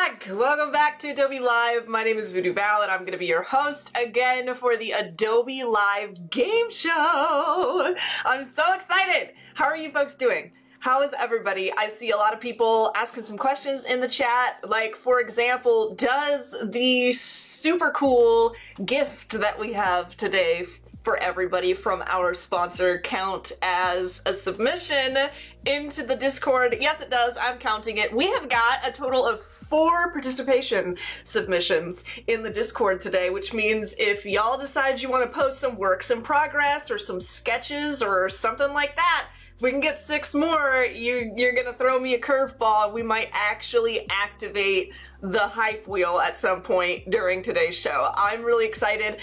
back! Welcome back to Adobe Live. My name is Voodoo Val and I'm going to be your host again for the Adobe Live game show. I'm so excited! How are you folks doing? How is everybody? I see a lot of people asking some questions in the chat, like, for example, does the super cool gift that we have today for everybody from our sponsor count as a submission into the Discord? Yes, it does. I'm counting it. We have got a total of 4 participation submissions in the Discord today, which means if y'all decide you want to post some works in progress or some sketches or something like that, if we can get 6 more, you're gonna throw me a curveball. We might actually activate the hype wheel at some point during today's show. I'm really excited.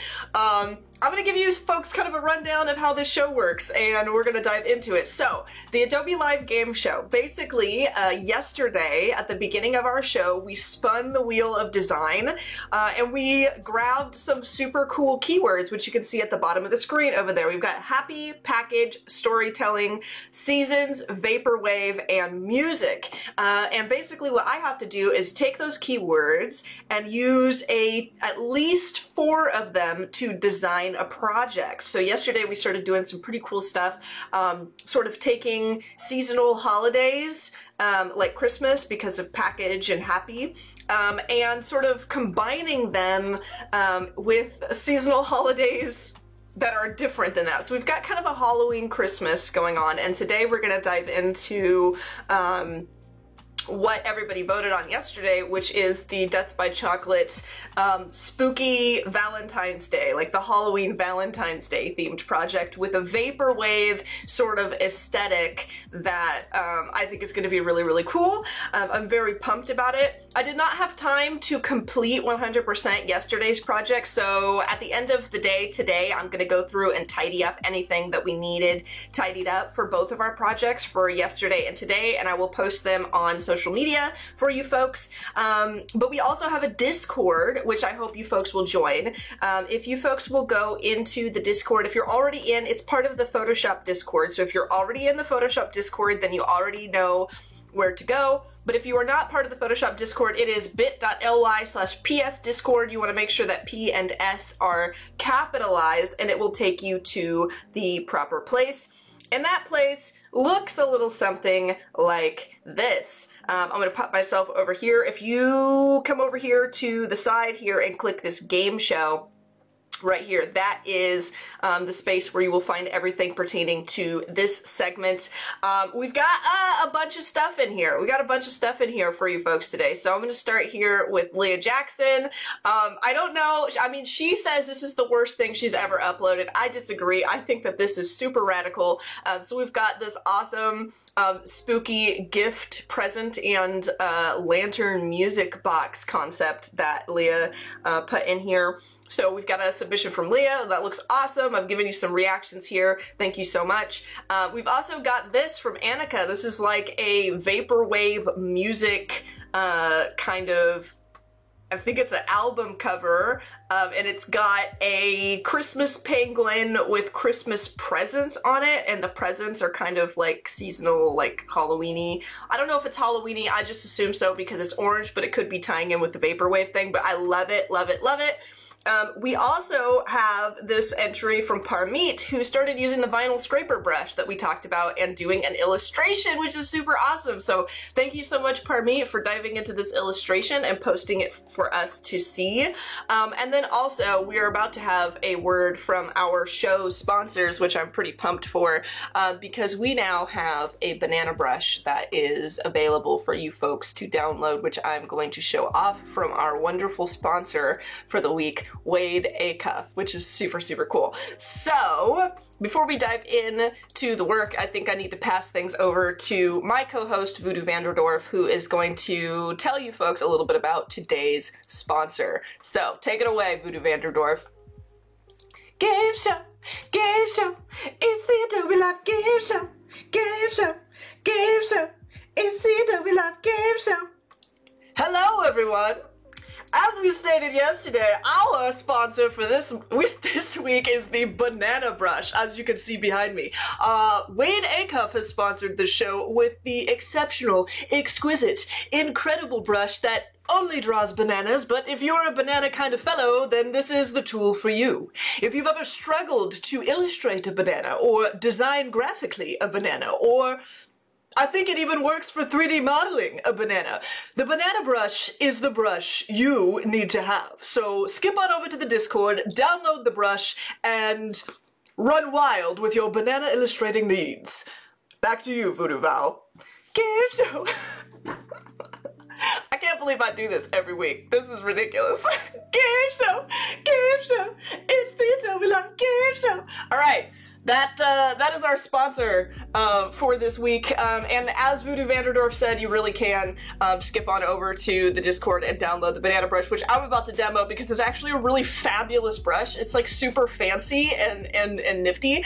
I'm gonna give you folks kind of a rundown of how this show works, and we're gonna dive into it. So, the Adobe Live game show. Basically, yesterday, at the beginning of our show, we spun the wheel of design, and we grabbed some super cool keywords, which you can see at the bottom of the screen over there. We've got happy, package, storytelling, seasons, vaporwave, and music. And basically what I have to do is take those keywords and use at least 4 of them to design a project. So yesterday we started doing some pretty cool stuff, sort of taking seasonal holidays, like Christmas because of package and happy, and sort of combining them with seasonal holidays that are different than that. So we've got kind of a Halloween Christmas going on, and today we're gonna dive into what everybody voted on yesterday, which is the Death by Chocolate spooky Valentine's Day, like the Halloween Valentine's Day themed project with a vaporwave sort of aesthetic that I think is going to be really, really cool. I'm very pumped about it. I did not have time to complete 100% yesterday's project, so at the end of the day today, I'm going to go through and tidy up anything that we needed tidied up for both of our projects for yesterday and today, and I will post them on social media for you folks. But we also have a Discord, which I hope you folks will join. If you folks will go into the Discord, if you're already in, it's part of the Photoshop Discord, so if you're already in the Photoshop Discord, then you already know where to go. But if you are not part of the Photoshop Discord, it is bit.ly/psdiscord. You want to make sure that P and S are capitalized, and it will take you to the proper place. And that place looks a little something like this. I'm going to pop myself over here. If you come over here to the side here and click this game show, right here, that is the space where you will find everything pertaining to this segment. We've got a bunch of stuff in here. We got a bunch of stuff in here for you folks today. So I'm going to start here with Leah Jackson. I don't know. I mean, she says this is the worst thing she's ever uploaded. I disagree. I think that this is super radical. So we've got this awesome spooky gift present and lantern music box concept that Leah put in here. So we've got a submission from Leah. That looks awesome. I've given you some reactions here. Thank you so much. We've also got this from Annika. This is like a vaporwave music kind of, I think it's an album cover, and it's got a Christmas penguin with Christmas presents on it, and the presents are kind of like seasonal, like Halloween-y. I don't know if it's Halloween-y, I just assume so because it's orange, but it could be tying in with the vaporwave thing, but I love it, love it, love it. We also have this entry from Parmeet, who started using the vinyl scraper brush that we talked about and doing an illustration, which is super awesome. So thank you so much, Parmeet, for diving into this illustration and posting it for us to see. And then also, we are about to have a word from our show sponsors, which I'm pretty pumped for, because we now have a banana brush that is available for you folks to download, which I'm going to show off from our wonderful sponsor for the week, Wade Acuff, which is super, super cool. So before we dive in to the work, I think I need to pass things over to my co-host, Voodoo Vanderdorf, who is going to tell you folks a little bit about today's sponsor. So take it away, Voodoo Vanderdorf. Game show, it's the Adobe Live game show, it's the Adobe Live game show. Hello, everyone. As we stated yesterday, our sponsor for this week is the Banana Brush, as you can see behind me. Wade Acuff has sponsored the show with the exceptional, exquisite, incredible brush that only draws bananas, but if you're a banana kind of fellow, then this is the tool for you. If you've ever struggled to illustrate a banana, or design graphically a banana, or I think it even works for 3D modeling a banana, the banana brush is the brush you need to have. So skip on over to the Discord, download the brush, and run wild with your banana illustrating needs. Back to you, Voodoo Val. Game show. I can't believe I do this every week. This is ridiculous. Game show, it's the Adobe Live Game Show. All right, that is our sponsor for this week. And as Voodoo Vanderdorf said, you really can skip on over to the Discord and download the banana brush, which I'm about to demo because it's actually a really fabulous brush. It's like super fancy and nifty.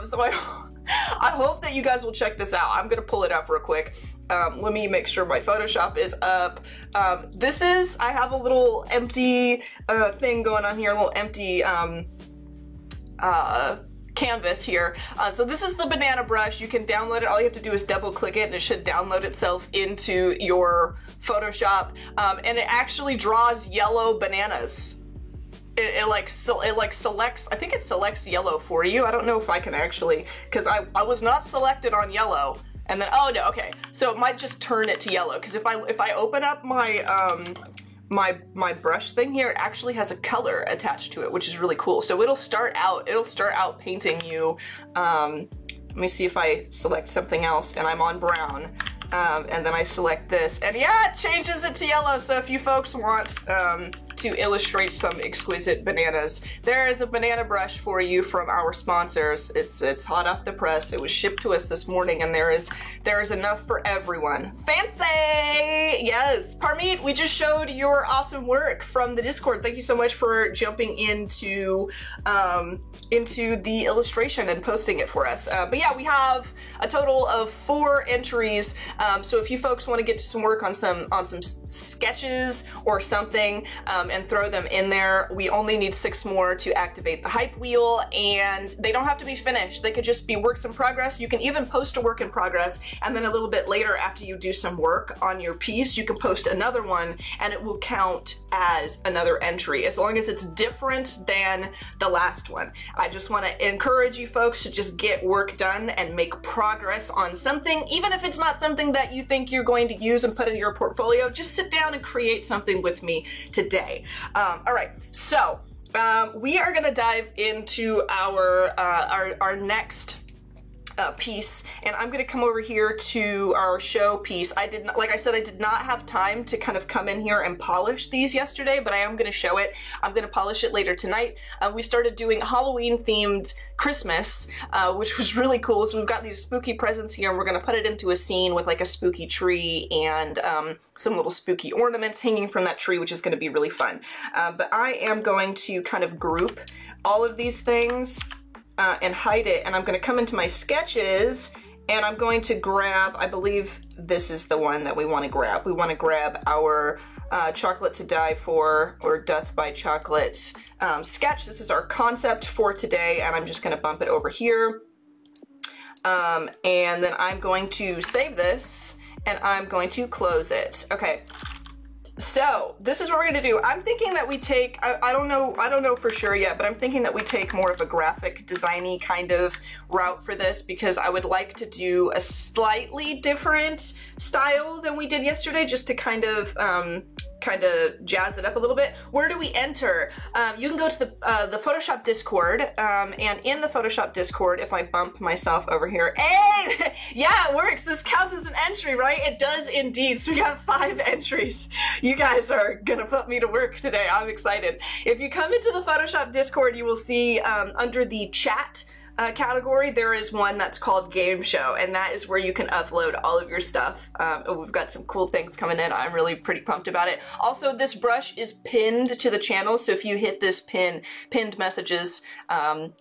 So I hope that you guys will check this out. I'm gonna pull it up real quick. Let me make sure my Photoshop is up. I have a little empty thing going on here, a little empty canvas here. So this is the banana brush. You can download it. All you have to do is double click it and it should download itself into your Photoshop. And it actually draws yellow bananas. It selects, I think it selects yellow for you. I don't know if I can actually, because I was not selected on yellow. And then, oh no, okay. So it might just turn it to yellow, because if I open up my my brush thing here, it actually has a color attached to it, which is really cool. So it'll start out painting you. Let me see if I select something else and I'm on brown. And then I select this, and yeah, it changes it to yellow. So if you folks want to illustrate some exquisite bananas, there is a banana brush for you from our sponsors. It's hot off the press. It was shipped to us this morning, and there is enough for everyone. Fancy! Yes, Parmeet, we just showed your awesome work from the Discord. Thank you so much for jumping into the illustration and posting it for us. But yeah, we have a total of 4 entries. So if you folks want to get to some work on some sketches or something, and throw them in there, we only need 6 more to activate the hype wheel, and they don't have to be finished. They could just be works in progress. You can even post a work in progress, and then a little bit later, after you do some work on your piece, you can post another one, and it will count as another entry, as long as it's different than the last one. I just want to encourage you folks to just get work done and make progress on something, even if it's not something that you think you're going to use and put in your portfolio. Just sit down and create something with me today. All right, so we are going to dive into our next piece, and I'm going to come over here to our show piece. Like I said, I did not have time to kind of come in here and polish these yesterday, but I am going to show it. I'm going to polish it later tonight. We started doing Halloween themed Christmas, which was really cool. So we've got these spooky presents here, and we're going to put it into a scene with like a spooky tree and some little spooky ornaments hanging from that tree, which is going to be really fun. But I am going to kind of group all of these things and hide it, and I'm going to come into my sketches, and I'm going to grab, I believe this is the one that we want to grab. We want to grab our Chocolate to Die For, or Death by Chocolate sketch. This is our concept for today, and I'm just going to bump it over here. And then I'm going to save this, and I'm going to close it. Okay. So this is what we're gonna do. I'm thinking that we take, I don't know for sure yet, but I'm thinking that we take more of a graphic designy kind of route for this, because I would like to do a slightly different style than we did yesterday, just to kind of jazz it up a little bit. Where do we enter? You can go to the Photoshop Discord, and in the Photoshop Discord, if I bump myself over here, hey, yeah, it works. This counts as an entry, right? It does indeed. So we got 5 entries. You guys are gonna put me to work today. I'm excited. If you come into the Photoshop Discord, you will see under the chat category, there is one that's called Game Show, and that is where you can upload all of your stuff. We've got some cool things coming in. I'm really pretty pumped about it. Also, this brush is pinned to the channel, so if you hit this pinned messages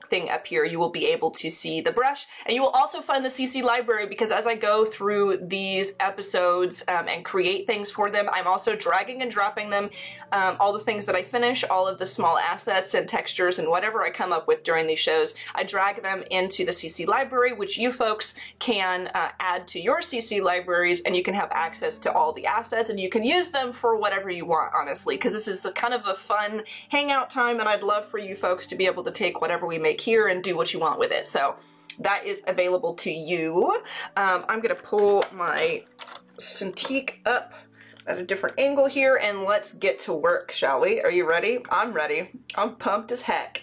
thing up here, you will be able to see the brush, and you will also find the CC library, because as I go through these episodes and create things for them, I'm also dragging and dropping them, all the things that I finish, all of the small assets and textures and whatever I come up with during these shows, I drag pack them into the CC library, which you folks can add to your CC libraries, and you can have access to all the assets, and you can use them for whatever you want, honestly, because this is kind of a fun hangout time, and I'd love for you folks to be able to take whatever we make here and do what you want with it. So that is available to you. I'm gonna pull my Cintiq up at a different angle here, and let's get to work, shall we? Are you ready? I'm ready. I'm pumped as heck.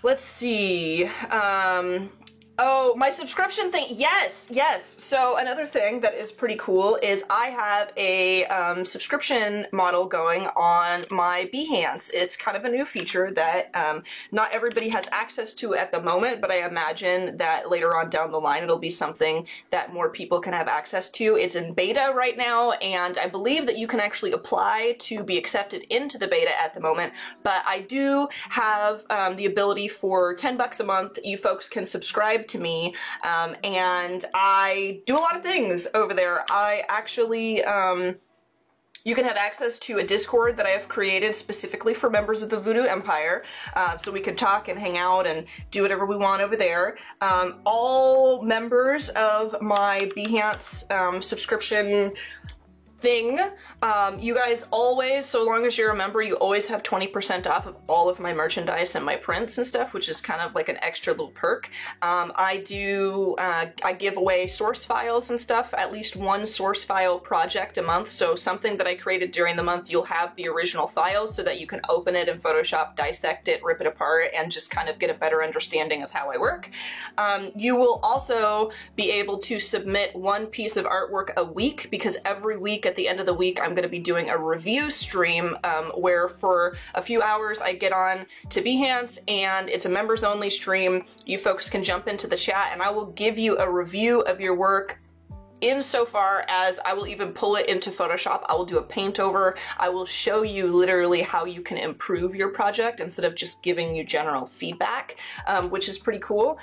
Let's see. Oh, my subscription thing. Yes, yes. So another thing that is pretty cool is I have a subscription model going on my Behance. It's kind of a new feature that not everybody has access to at the moment, but I imagine that later on down the line it'll be something that more people can have access to. It's in beta right now, and I believe that you can actually apply to be accepted into the beta at the moment, but I do have the ability for $10 a month. You folks can subscribe to me, and I do a lot of things over there. I actually, you can have access to a Discord that I have created specifically for members of the Voodoo Empire, so we can talk and hang out and do whatever we want over there. All members of my Behance subscription thing, you guys always, so long as you're a member, you always have 20% off of all of my merchandise and my prints and stuff, which is kind of like an extra little perk. I give away source files and stuff, at least one source file project a month, so something that I created during the month, you'll have the original files so that you can open it in Photoshop, dissect it, rip it apart, and just kind of get a better understanding of how I work. You will also be able to submit one piece of artwork a week, because every week at the end of the week I'm going to be doing a review stream where for a few hours I get on to Behance, and it's a members only stream. You folks can jump into the chat and I will give you a review of your work, insofar as I will even pull it into Photoshop. I will do a paint over. I will show you literally how you can improve your project instead of just giving you general feedback, which is pretty cool.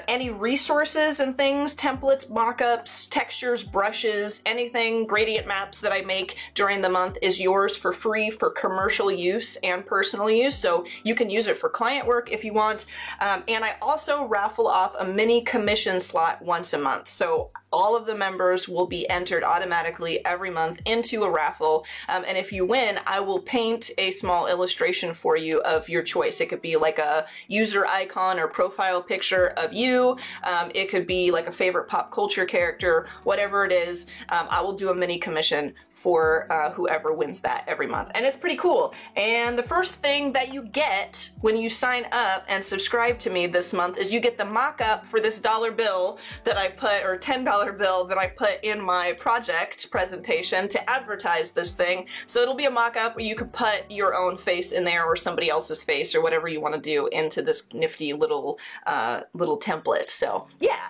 Any resources and things, templates, mockups, textures, brushes, anything, gradient maps that I make during the month is yours for free for commercial use and personal use, so you can use it for client work if you want. And I also raffle off a mini commission slot once a month, so all of the members will be entered automatically every month into a raffle, and if you win, I will paint a small illustration for you of your choice. It could be like a user icon or profile picture of you, it could be like a favorite pop culture character, whatever it is. I will do a mini commission for whoever wins that every month, and it's pretty cool. And the first thing that you get when you sign up and subscribe to me this month is you get the mock-up for this dollar bill that I put, or $10 bill that I put in my project presentation to advertise this thing. So it'll be a mock-up where you could put your own face in there or somebody else's face or whatever you want to do into this nifty little template. So yeah,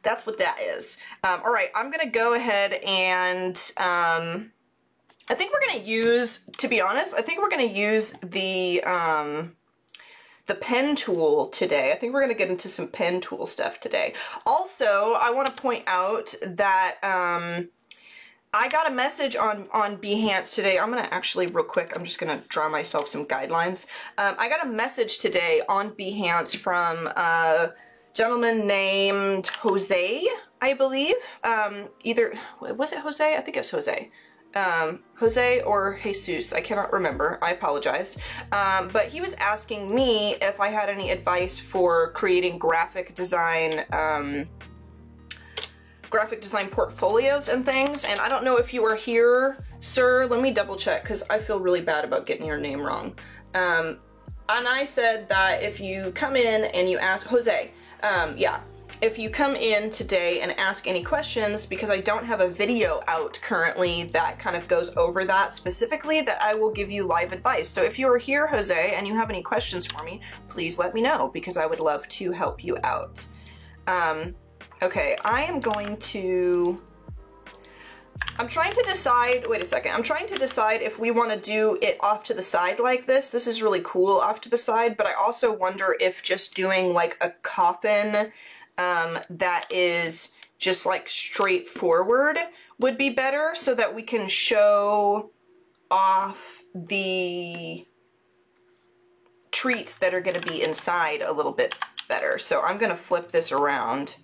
that's what that is. All right, I'm gonna go ahead and I think we're gonna use, to be honest, I think we're gonna use the pen tool today. I think we're gonna get into some pen tool stuff today. Also, I want to point out that I got a message on Behance today. I'm gonna actually, real quick, I'm just gonna draw myself some guidelines. I got a message today on Behance from a gentleman named Jose, I believe. Either, was it Jose? I think it was Jose. Jose or Jesus, I cannot remember, I apologize. But he was asking me if I had any advice for creating graphic design portfolios and things, and I don't know if you are here, sir. Let me double check, because I feel really bad about getting your name wrong. And I said that if you come in and you ask, Jose, yeah, if you come in today and ask any questions, because I don't have a video out currently that kind of goes over that specifically, that I will give you live advice. So if you are here, Jose, and you have any questions for me, please let me know, because I would love to help you out. Okay, I am going to, I'm trying to decide, wait a second, I'm trying to decide if we want to do it off to the side like this. This is really cool off to the side, but I also wonder if just doing like a coffin that is just like straightforward would be better, so that we can show off the treats that are gonna be inside a little bit better. So I'm gonna flip this around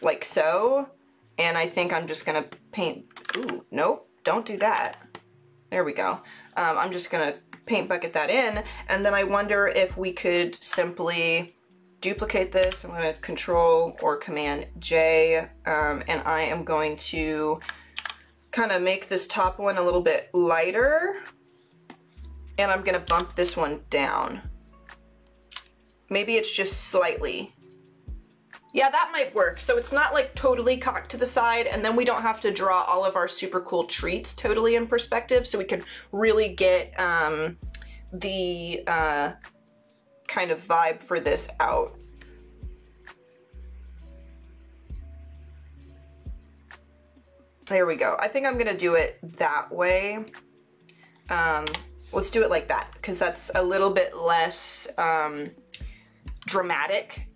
like so, and I think I'm just gonna paint, ooh, nope, don't do that. There we go. I'm just gonna paint bucket that in, and then I wonder if we could simply duplicate this. I'm gonna Control or Command J, and I am going to kind of make this top one a little bit lighter, and I'm gonna bump this one down. Maybe it's just slightly. Yeah, that might work. So it's not like totally cocked to the side, and then we don't have to draw all of our super cool treats totally in perspective, so we can really get the kind of vibe for this out. There we go. I think I'm gonna do it that way. Let's do it like that, because that's a little bit less dramatic,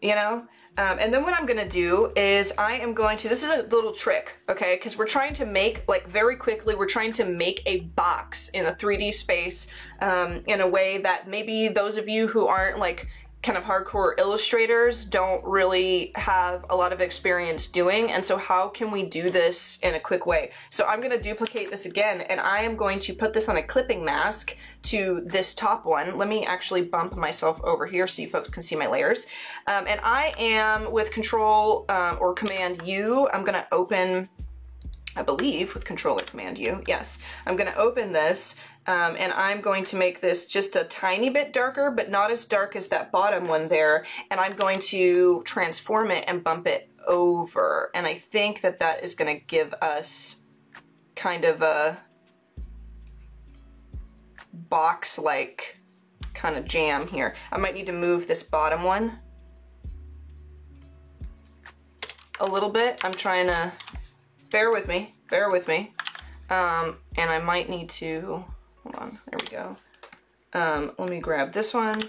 you know? And then what I'm gonna do is I am going to, this is a little trick, okay? Because we're trying to make, like very quickly, we're trying to make a box in a 3D space in a way that maybe those of you who aren't like kind of hardcore illustrators don't really have a lot of experience doing. And so how can we do this in a quick way? So I'm gonna duplicate this again, and I am going to put this on a clipping mask to this top one. Let me actually bump myself over here so you folks can see my layers. And I am, with Control or Command U, I'm gonna open, I believe with Control or Command U, yes. I'm gonna open this, and I'm going to make this just a tiny bit darker, but not as dark as that bottom one there, and I'm going to transform it and bump it over. And I think that that is gonna give us kind of a box-like kind of jam here. I might need to move this bottom one a little bit. I'm trying to, bear with me, bear with me. And I might need to, hold on, there we go. Let me grab this one.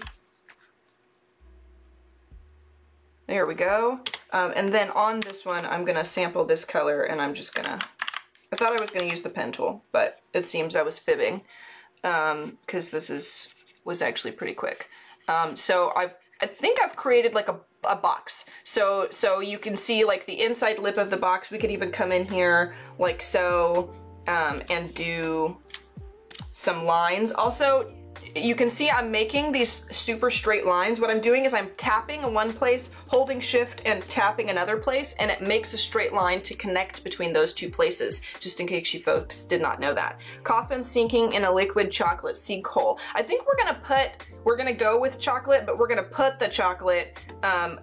There we go. And then on this one, I'm gonna sample this color, and I'm just gonna, I thought I was gonna use the pen tool, but it seems I was fibbing, because this was actually pretty quick. So I think I've created like a box. So you can see like the inside lip of the box. We could even come in here like so, and do some lines. Also, you can see I'm making these super straight lines. What I'm doing is I'm tapping in one place, holding shift and tapping another place, and it makes a straight line to connect between those two places, just in case you folks did not know that. Coffin sinking in a liquid chocolate seed coal. I think we're gonna go with chocolate, but we're gonna put the chocolate and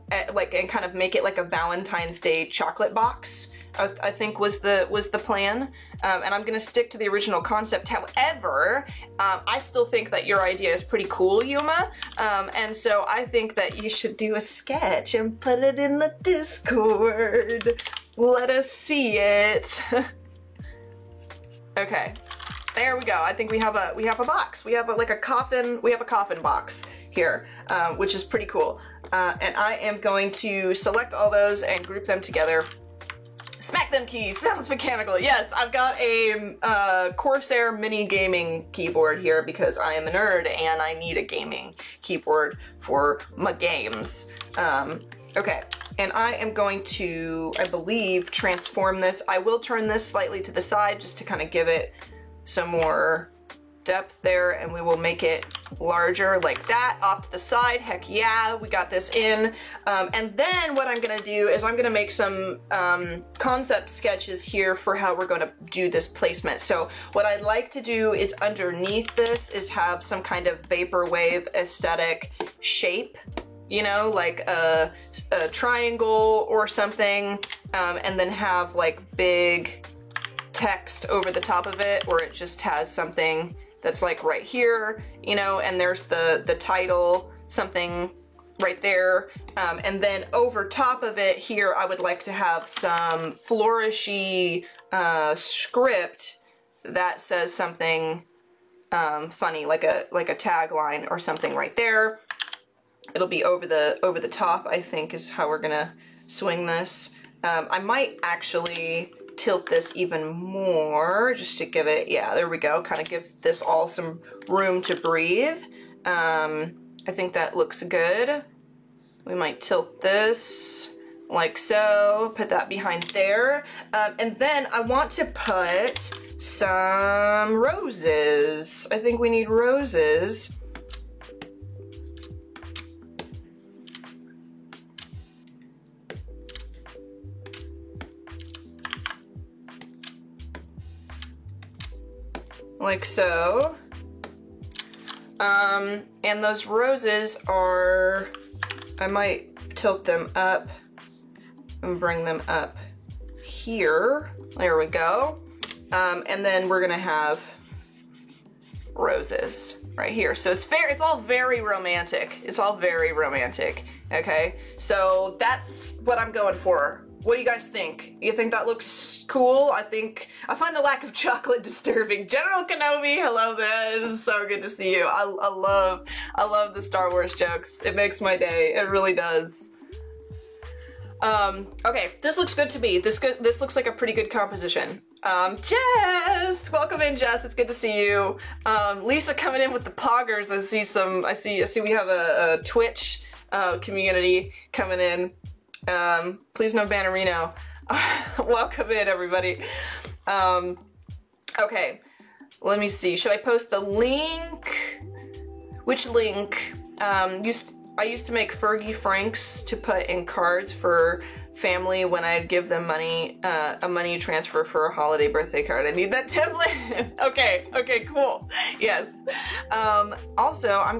kind of make it like a Valentine's Day chocolate box. I think was the plan, and I'm gonna stick to the original concept. However, I still think that your idea is pretty cool, Yuma, and so I think that you should do a sketch and put it in the Discord. Let us see it. Okay, there we go. I think we have a box. We have like a coffin. We have a coffin box here, which is pretty cool. And I am going to select all those and group them together. Smack them keys, sounds mechanical. Yes, I've got a Corsair mini gaming keyboard here because I am a nerd and I need a gaming keyboard for my games. Okay, and I am going to, I believe, transform this. I will turn this slightly to the side just to kind of give it some more depth there, and we will make it larger like that off to the side. Heck yeah, we got this in. And then what I'm gonna do is I'm gonna make some concept sketches here for how we're gonna do this placement. So what I'd like to do is underneath this is have some kind of vaporwave aesthetic shape, you know, like a triangle or something, and then have like big text over the top of it, or it just has something that's like right here, you know, and there's the title, something right there. And then over top of it here, I would like to have some flourishy script that says something funny, like a tagline or something right there. It'll be over the top, I think, is how we're gonna swing this. I might actually tilt this even more just to give it, yeah, there we go, kind of give this all some room to breathe. I think that looks good. We might tilt this like so, put that behind there. And then I want to put some roses. I think we need roses. Like so. And those roses are, I might tilt them up and bring them up here. There we go. And then we're gonna have roses right here. So it's all very romantic. It's all very romantic, okay? So that's what I'm going for. What do you guys think? You think that looks cool? I find the lack of chocolate disturbing. General Kenobi, hello there. It is so good to see you. I love the Star Wars jokes. It makes my day. It really does. Okay, this looks good to me. This looks like a pretty good composition. Jess! Welcome in, Jess. It's good to see you. Lisa coming in with the poggers. I see we have a Twitch community coming in. Please no Bannerino. Welcome in, everybody. Okay, let me see. Should I post the link? Which link? I used to make Fergie Franks to put in cards for family when I'd give them money, a money transfer for a holiday birthday card. I need that template. Okay, cool. Yes. Also, I'm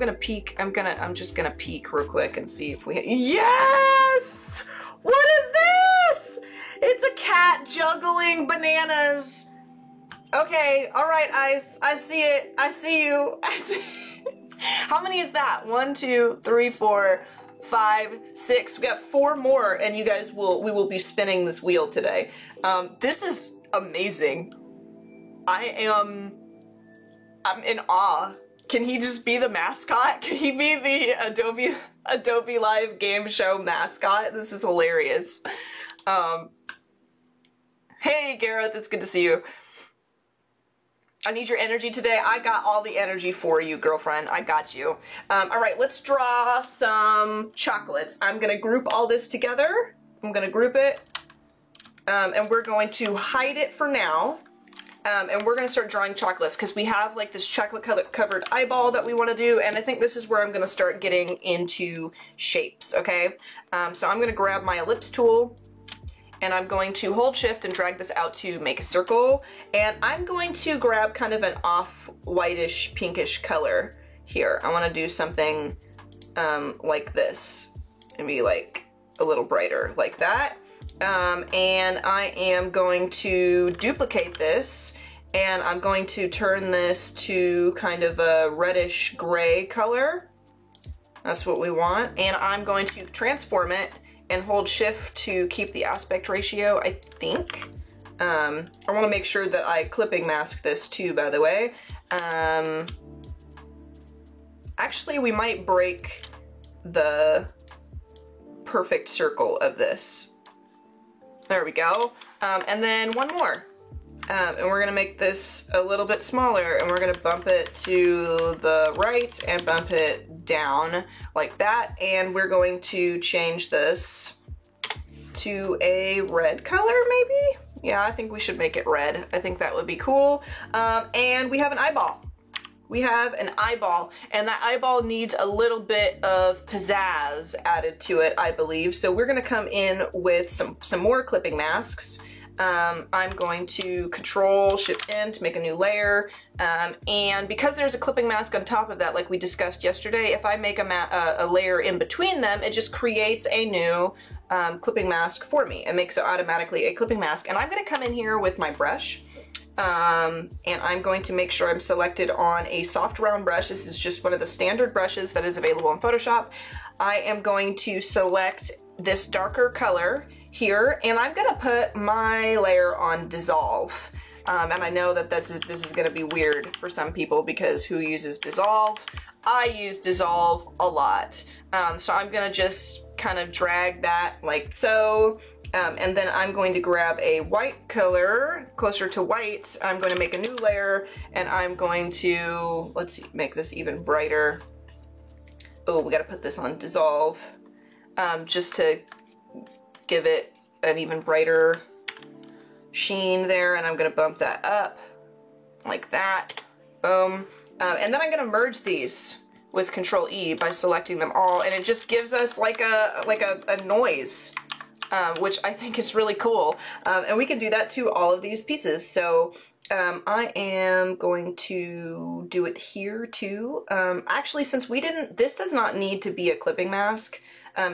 just gonna peek real quick and see if we, yes! What is this? It's a cat juggling bananas. Okay, all right, Ice. I see it. I see you. I see. How many is that? 1, 2, 3, 4, 5, 6. We got 4 more, and you guys we will be spinning this wheel today. This is amazing. I'm in awe. Can he just be the mascot? Can he be the Adobe Live game show mascot? This is hilarious. Hey Gareth, it's good to see you. I need your energy today. I got all the energy for you, girlfriend. I got you. All right, let's draw some chocolates. I'm gonna group all this together. I'm gonna group it, and we're going to hide it for now. And we're gonna start drawing chocolates because we have like this chocolate covered eyeball that we want to do, and I think this is where I'm gonna start getting into shapes, okay? So I'm gonna grab my ellipse tool, and I'm going to hold shift and drag this out to make a circle, and I'm going to grab kind of an off-whitish pinkish color here. I want to do something like this, and be like a little brighter like that. And I am going to duplicate this, and I'm going to turn this to kind of a reddish gray color. That's what we want. And I'm going to transform it and hold shift to keep the aspect ratio, I think. I want to make sure that I clipping mask this too, by the way. Actually, we might break the perfect circle of this. There we go. And then one more. And we're gonna make this a little bit smaller, and we're gonna bump it to the right and bump it down like that. And we're going to change this to a red color, maybe? Yeah, I think we should make it red. I think that would be cool. And we have an eyeball. We have an eyeball, and that eyeball needs a little bit of pizzazz added to it, I believe. So we're gonna come in with some more clipping masks. I'm going to Control Shift N to make a new layer, and because there's a clipping mask on top of that, like we discussed yesterday, if I make a layer in between them, it just creates a new clipping mask for me. It makes it automatically a clipping mask, and I'm gonna come in here with my brush. And I'm going to make sure I'm selected on a soft round brush. This is just one of the standard brushes that is available in Photoshop. I am going to select this darker color here, and I'm gonna put my layer on Dissolve. And I know that this is gonna be weird for some people because who uses Dissolve? I use Dissolve a lot. So I'm gonna just kind of drag that like so. And then I'm going to grab a white color, closer to white. I'm going to make a new layer, and I'm going to, let's see, make this even brighter. oh, we gotta put this on dissolve, just to give it an even brighter sheen there, and I'm gonna bump that up like that. Boom. And then I'm gonna merge these with Control E by selecting them all, and it just gives us like a noise, which I think is really cool. And we can do that to all of these pieces. So I am going to do it here too. Actually, since this does not need to be a clipping mask,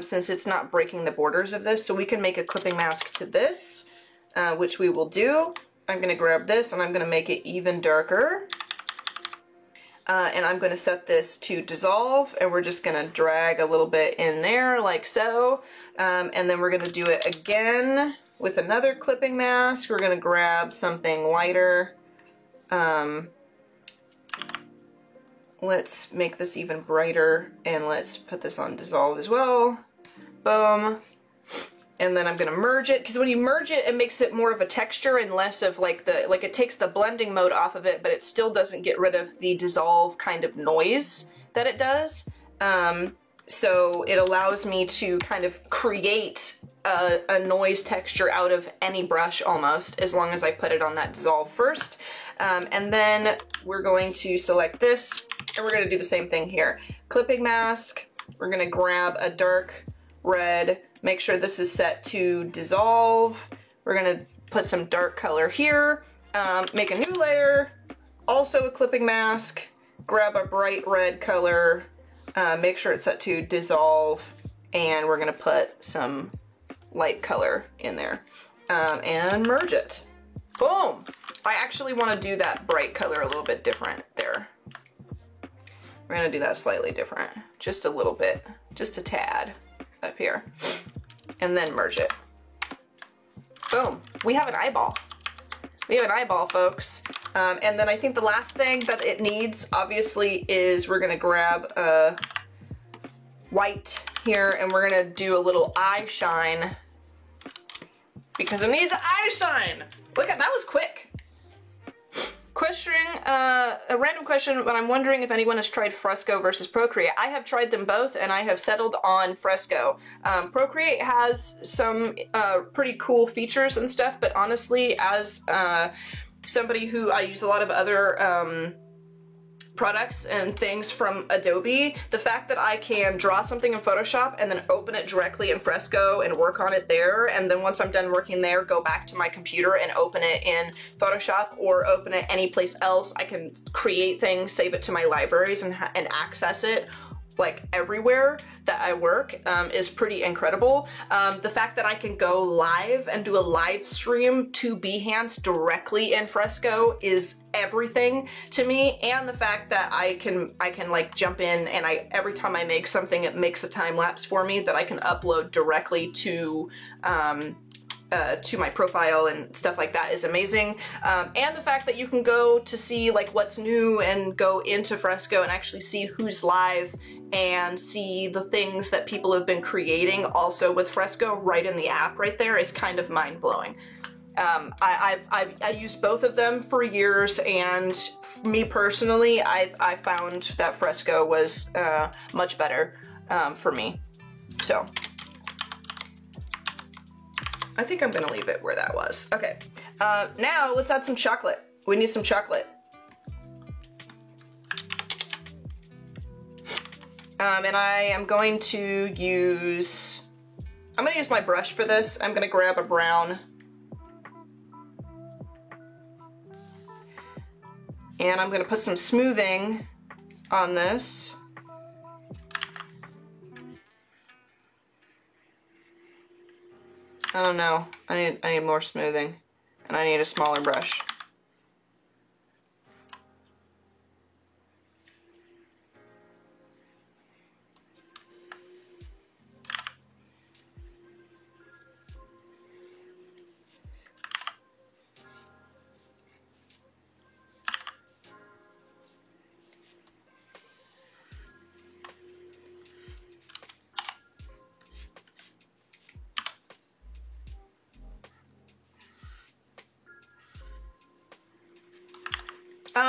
since it's not breaking the borders of this, so we can make a clipping mask to this, which we will do. I'm gonna grab this and I'm gonna make it even darker. And I'm gonna set this to dissolve, and we're just gonna drag a little bit in there like so. And then we're gonna do it again with another clipping mask. We're gonna grab something lighter. Let's make this even brighter, and let's put this on dissolve as well. Boom. And then I'm gonna merge it, because when you merge it, it makes it more of a texture and less of like it takes the blending mode off of it, but it still doesn't get rid of the dissolve kind of noise that it does. So it allows me to kind of create a noise texture out of any brush almost, as long as I put it on that dissolve first. And then we're going to select this, and we're gonna do the same thing here. Clipping mask, we're gonna grab a dark red, make sure this is set to dissolve. We're gonna put some dark color here, make a new layer, also a clipping mask, grab a bright red color, make sure it's set to dissolve, and we're gonna put some light color in there, and merge it. Boom! I actually wanna do that bright color a little bit different there. We're gonna do that slightly different, just a little bit, just a tad up here. And then merge it. Boom. We have an eyeball. We have an eyeball, folks. And then I think the last thing that it needs, obviously, is we're gonna grab a white here, and we're gonna do a little eye shine, because it needs eye shine. Look at that, was quick. Questioning, a random question, but I'm wondering if anyone has tried Fresco versus Procreate. I have tried them both, and I have settled on Fresco. Procreate has some pretty cool features and stuff, but honestly, as somebody who I use a lot of other products and things from Adobe, the fact that I can draw something in Photoshop and then open it directly in Fresco and work on it there, and then once I'm done working there, go back to my computer and open it in Photoshop or open it any place else. I can create things, save it to my libraries, and access it like everywhere that I work, is pretty incredible. The fact that I can go live and do a live stream to Behance directly in Fresco is everything to me, and the fact that I can like jump in and every time I make something, it makes a time lapse for me that I can upload directly to my profile and stuff like that is amazing. And the fact that you can go to see like what's new and go into Fresco and actually see who's live and see the things that people have been creating also with Fresco right in the app right there is kind of mind-blowing. I've used both of them for years, and me personally, I found that Fresco was much better for me. So I think I'm gonna leave it where that was. Okay, now let's add some chocolate. We need some chocolate. And I am going to use, I'm gonna use my brush for this. I'm gonna grab a brown. And I'm gonna put some smoothing on this. I don't know. I need more smoothing, and I need a smaller brush.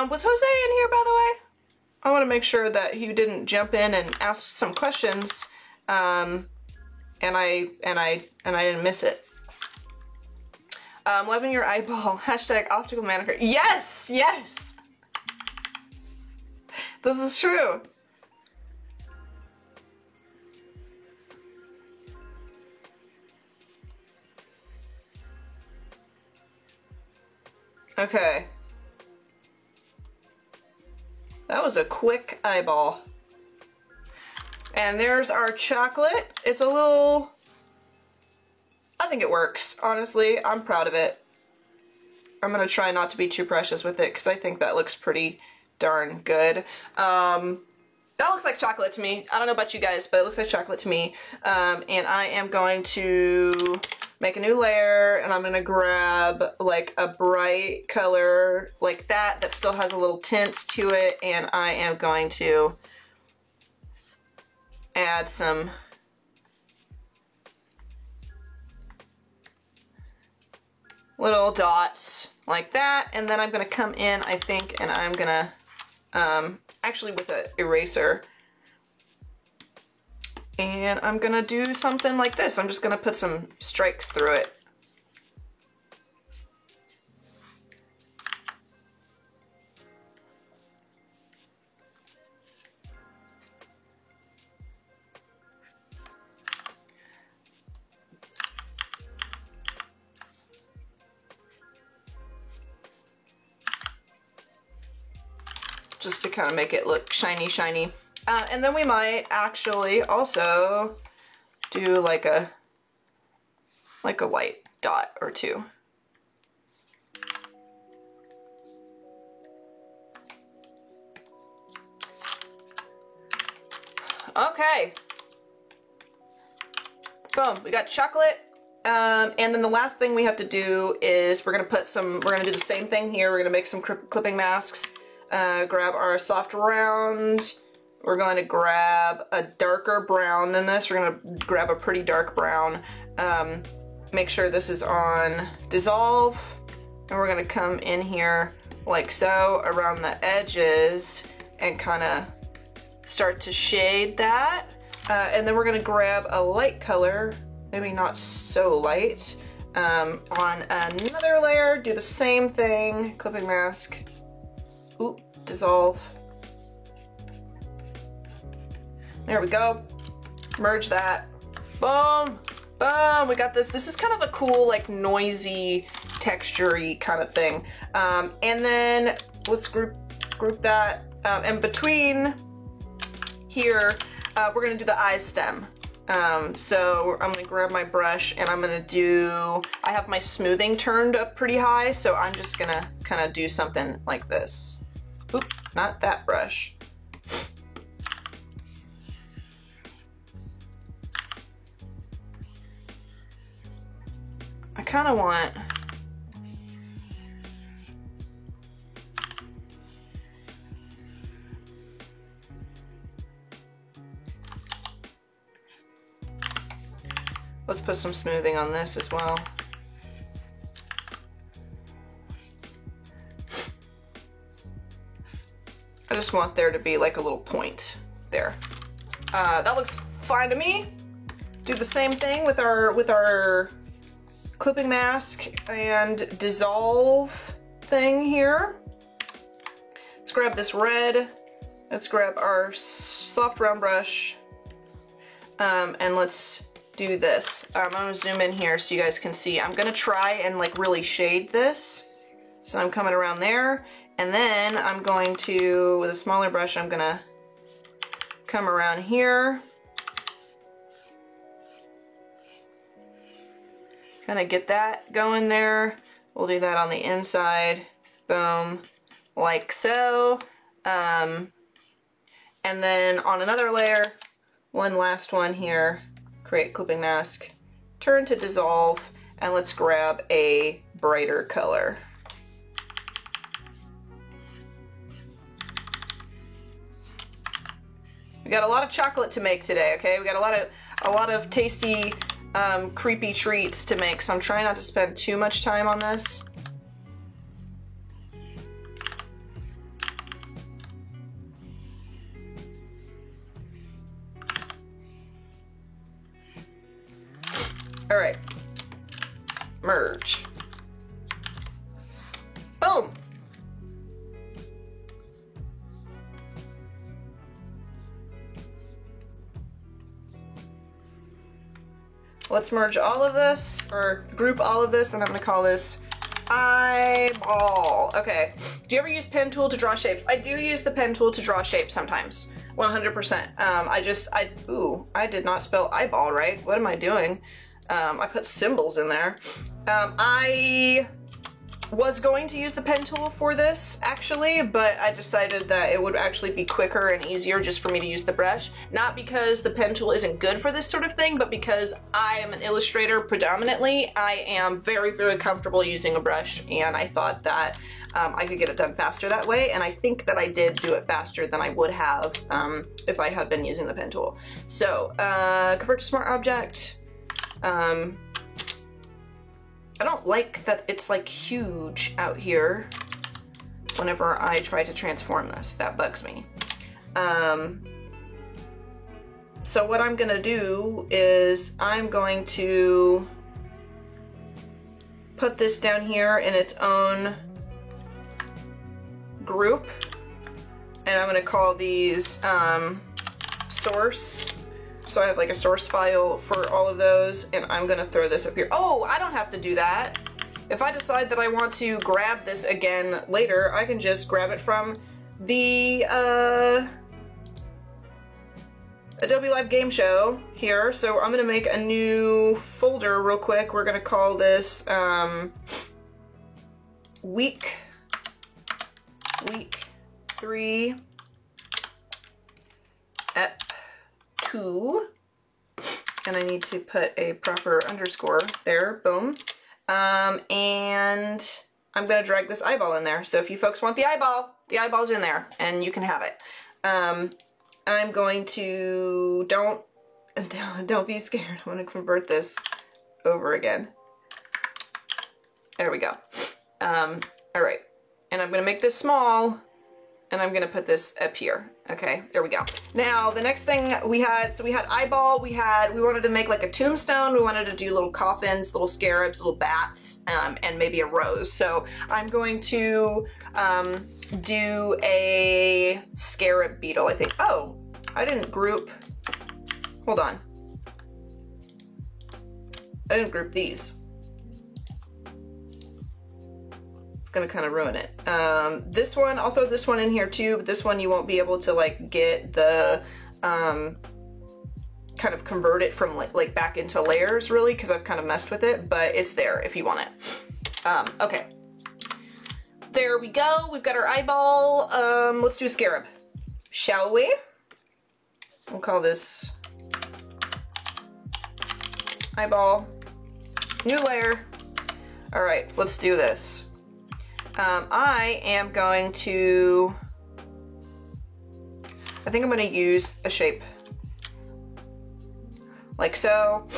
Was Jose in here, by the way? I want to make sure that he didn't jump in and ask some questions, and I didn't miss it. Loving your eyeball. Hashtag optical manicure. Yes, yes. This is true. Okay. That was a quick eyeball. And there's our chocolate. It's a little... I think it works, honestly. I'm proud of it. I'm gonna try not to be too precious with it because I think that looks pretty darn good. That looks like chocolate to me. I don't know about you guys, but it looks like chocolate to me. And I am going to make a new layer, and I'm gonna grab like a bright color like that still has a little tint to it, and I am going to add some little dots like that, and then I'm gonna come in, I think, and I'm gonna actually with an eraser, and I'm gonna do something like this. I'm just gonna put some strikes through it. Just to kind of make it look shiny, shiny. And then we might actually also do like a white dot or two. Okay. Boom, we got chocolate. And then the last thing we have to do is we're gonna do the same thing here. We're gonna make some clipping masks. Grab our soft round. We're going to grab a darker brown than this. We're going to grab a pretty dark brown. Make sure this is on dissolve. And we're going to come in here like so around the edges and kind of start to shade that. And then we're going to grab a light color, maybe not so light, on another layer. Do the same thing, clipping mask. Oop, dissolve. There we go. Merge that. Boom, boom, we got this. This is kind of a cool, like, noisy, texture-y kind of thing. And then let's group that. And between here, we're gonna do the eye stem. So I'm gonna grab my brush and I'm gonna I have my smoothing turned up pretty high, so I'm just gonna kind of do something like this. Oop, not that brush. I kind of want... Let's put some smoothing on this as well. I just want there to be like a little point there. That looks fine to me. Do the same thing with our clipping mask and dissolve thing here. Let's grab this red. Let's grab our soft round brush, and let's do this. I'm gonna zoom in here so you guys can see. I'm gonna try and like really shade this. So I'm coming around there. And then I'm going to, with a smaller brush, I'm gonna come around here. Kind of get that going there. We'll do that on the inside. Boom, like so. And then on another layer, one last one here, create clipping mask, turn to dissolve, and let's grab a brighter color. We got a lot of chocolate to make today, okay? We got a lot of tasty, creepy treats to make, so I'm trying not to spend too much time on this. All right, merge. Boom. Let's merge all of this, or group all of this, and I'm gonna call this eyeball. Okay, do you ever use pen tool to draw shapes? I do use the pen tool to draw shapes sometimes, 100%. I did not spell eyeball right. What am I doing? I put symbols in there. I was going to use the pen tool for this actually, but I decided that it would actually be quicker and easier just for me to use the brush. Not because the pen tool isn't good for this sort of thing, but because I am an illustrator predominantly. I am very, very comfortable using a brush, and I thought that I could get it done faster that way, and I think that I did do it faster than I would have if I had been using the pen tool. So, convert to smart object. I don't like that it's like huge out here whenever I try to transform this. That bugs me. So what I'm gonna do is I'm going to put this down here in its own group, and I'm gonna call these source. So I have like a source file for all of those, and I'm gonna throw this up here. Oh, I don't have to do that. If I decide that I want to grab this again later, I can just grab it from the Adobe Live Game Show here. So I'm gonna make a new folder real quick. We're gonna call this week 3 ep 2, and I need to put a proper underscore there, boom. And I'm gonna drag this eyeball in there. So if you folks want the eyeball's in there, and you can have it. I'm going to, don't be scared, I'm gonna convert this over again. There we go. All right, and I'm gonna make this small, and I'm gonna put this up here. Okay, there we go. Now, the next thing we had, so we had eyeball, we wanted to make like a tombstone, we wanted to do little coffins, little scarabs, little bats, and maybe a rose. So I'm going to do a scarab beetle, I think. Oh, I didn't group, hold on. I didn't group these. Gonna kind of ruin it. This one, I'll throw this one in here too, but this one you won't be able to like get the kind of convert it from like back into layers really, because I've kind of messed with it, but it's there if you want it. Okay, there we go. We've got our eyeball. Let's do a scarab, shall we? We'll call this eyeball, new layer. All right, let's do this. I am going to, I think I'm going to use a shape like so,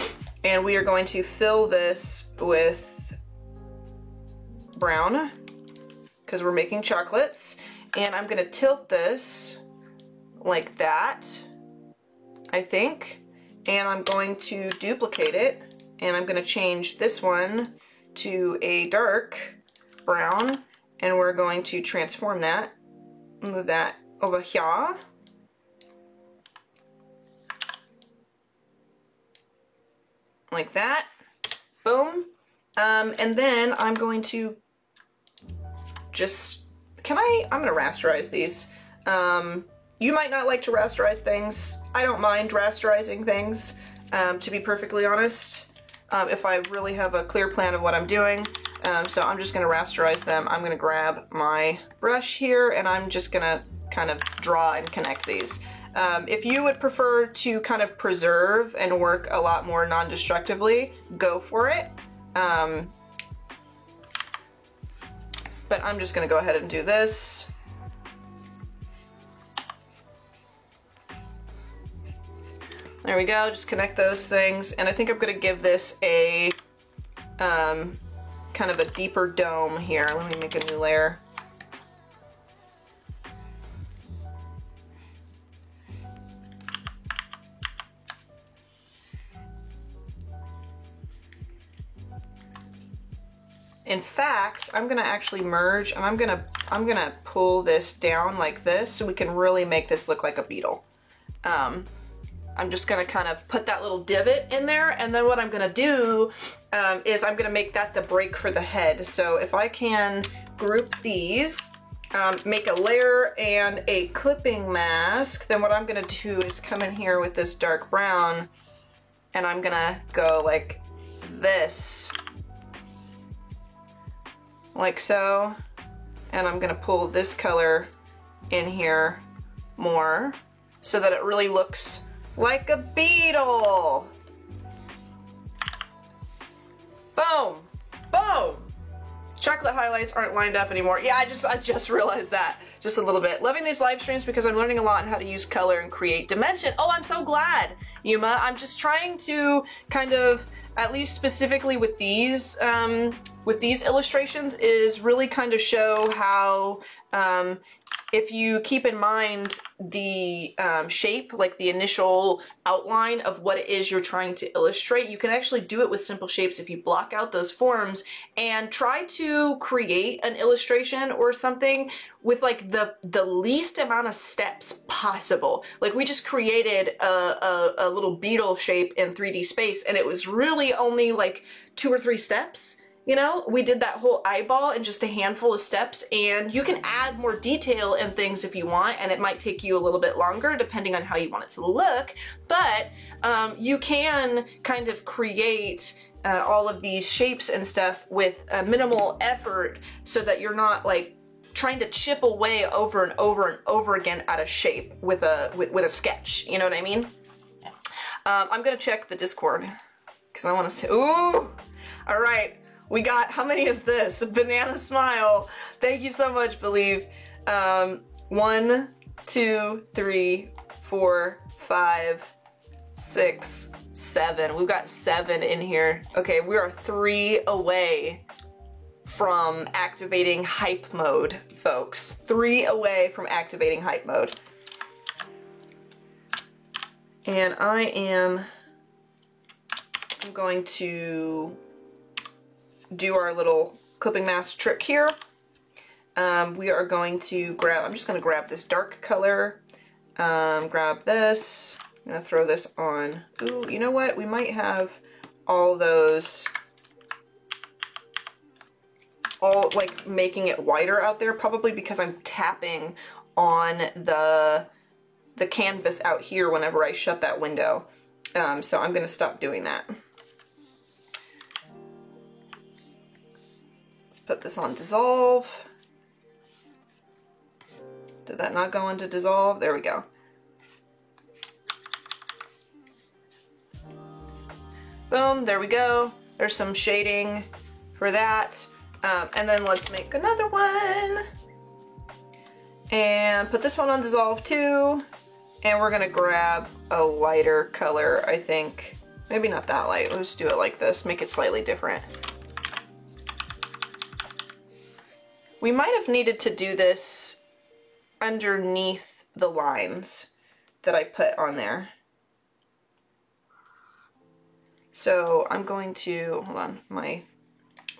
and we are going to fill this with brown because we're making chocolates, and I'm going to tilt this like that, I think, and I'm going to duplicate it, and I'm going to change this one to a dark brown, and we're going to transform that, move that over here. Like that, boom. And then I'm going to just, I'm gonna rasterize these. You might not like to rasterize things. I don't mind rasterizing things, to be perfectly honest, if I really have a clear plan of what I'm doing. So I'm just gonna rasterize them. I'm gonna grab my brush here, and I'm just gonna kind of draw and connect these. If you would prefer to kind of preserve and work a lot more non-destructively, go for it. But I'm just gonna go ahead and do this. There we go, just connect those things. And I think I'm gonna give this a, kind of a deeper dome here. Let me make a new layer. In fact, I'm gonna actually merge, and I'm gonna pull this down like this so we can really make this look like a beetle. I'm just gonna kind of put that little divot in there, and then what I'm gonna do is I'm gonna make that the break for the head. So if I can group these, make a layer and a clipping mask, then what I'm gonna do is come in here with this dark brown, and I'm gonna go like this. Like so. And I'm gonna pull this color in here more so that it really looks like a beetle. Boom, boom. Chocolate highlights aren't lined up anymore. Yeah, I just realized that just a little bit. Loving these live streams because I'm learning a lot on how to use color and create dimension. Oh, I'm so glad, Yuma. I'm just trying to kind of, at least specifically with these illustrations, is really kind of show how if you keep in mind the shape, like the initial outline of what it is you're trying to illustrate, you can actually do it with simple shapes if you block out those forms and try to create an illustration or something with like the least amount of steps possible. Like we just created a little beetle shape in 3D space, and it was really only like 2 or 3 steps. You know, we did that whole eyeball in just a handful of steps, and you can add more detail and things if you want, and it might take you a little bit longer depending on how you want it to look, but you can kind of create all of these shapes and stuff with minimal effort so that you're not like trying to chip away over and over and over again at a shape with a sketch, you know what I mean? I'm gonna check the Discord because I want to say, ooh, all right. We got, how many is this? Banana Smile. Thank you so much, Believe. 1, 2, 3, 4, 5, 6, 7. We've got 7 in here. Okay, we are 3 away from activating hype mode, folks. 3 away from activating hype mode. And I'm going to do our little clipping mask trick here. We are going to grab, I'm just going to grab this dark color, grab this, I'm going to throw this on. Ooh, you know what? We might have all those, all like making it whiter out there, probably because I'm tapping on the canvas out here whenever I shut that window. So I'm going to stop doing that. Put this on dissolve. Did that not go into dissolve? There we go. Boom, there we go. There's some shading for that. And then let's make another one. And put this one on dissolve too. And we're gonna grab a lighter color, I think. Maybe not that light, let's do it like this, make it slightly different. We might have needed to do this underneath the lines that I put on there. So I'm going to, hold on, my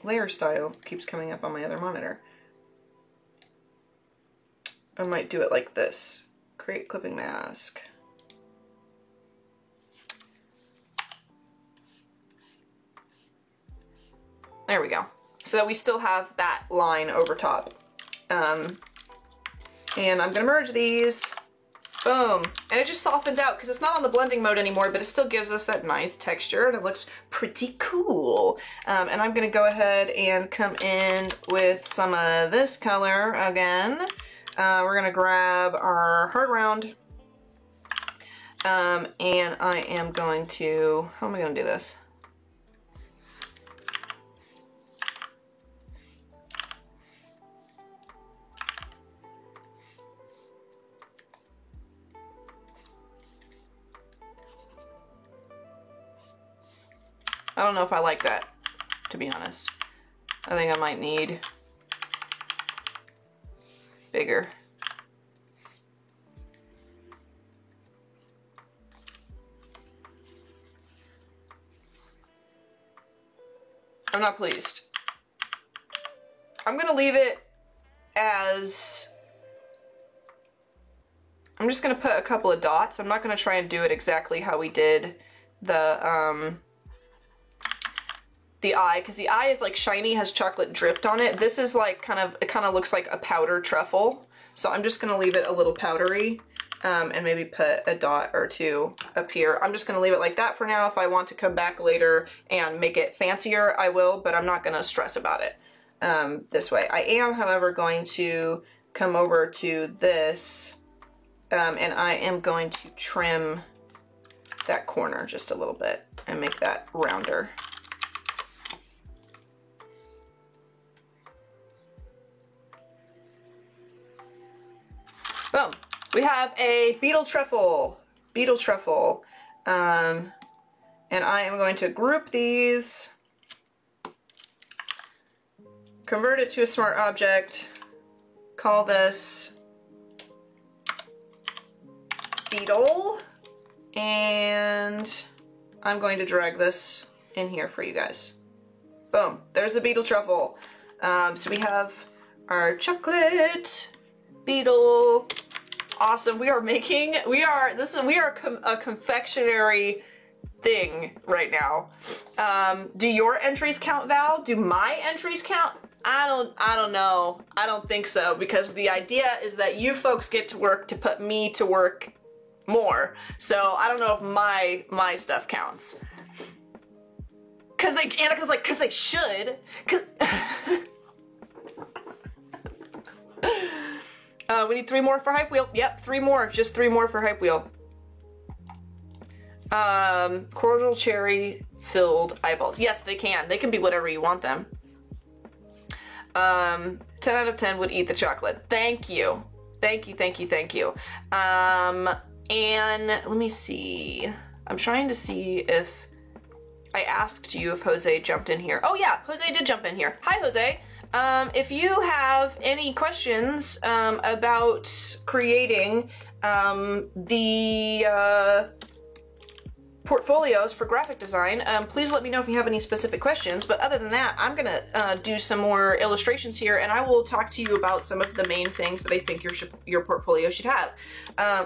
layer style keeps coming up on my other monitor. I might do it like this. Create clipping mask. There we go. So we still have that line over top. And I'm gonna merge these. Boom. And it just softens out because it's not on the blending mode anymore, but it still gives us that nice texture and it looks pretty cool. And I'm gonna go ahead and come in with some of this color again. We're gonna grab our hard round. And I am going to, how am I gonna do this? I don't know if I like that, to be honest. I think I might need bigger. I'm not pleased. I'm gonna leave it as, I'm just gonna put a couple of dots. I'm not gonna try and do it exactly how we did the eye, because the eye is like shiny, has chocolate dripped on it. This is like it kind of looks like a powder truffle. So I'm just gonna leave it a little powdery, and maybe put a dot or two up here. I'm just gonna leave it like that for now. If I want to come back later and make it fancier, I will, but I'm not gonna stress about it this way. I am, however, going to come over to this, and I am going to trim that corner just a little bit and make that rounder. Boom. We have a beetle truffle. Beetle truffle. And I am going to group these, convert it to a smart object, call this beetle, and I'm going to drag this in here for you guys. Boom. There's the beetle truffle. So we have our chocolate beetle. Awesome. We are a confectionery thing right now. Do your entries count, Val? Do my entries count? I don't know. I don't think so, because the idea is that you folks get to work to put me to work more. So I don't know if my stuff counts. Anika's like, cause they should. We need 3 more for Hype Wheel. Yep, 3 more. Just 3 more for Hype Wheel. Cordial cherry filled eyeballs. Yes, they can. They can be whatever you want them. 10 out of 10 would eat the chocolate. Thank you. Thank you, thank you, thank you. And let me see. I'm trying to see if I asked you if Jose jumped in here. Oh yeah, Jose did jump in here. Hi, Jose. If you have any questions about creating the portfolios for graphic design, please let me know if you have any specific questions. But other than that, I'm gonna do some more illustrations here, and I will talk to you about some of the main things that I think your portfolio should have.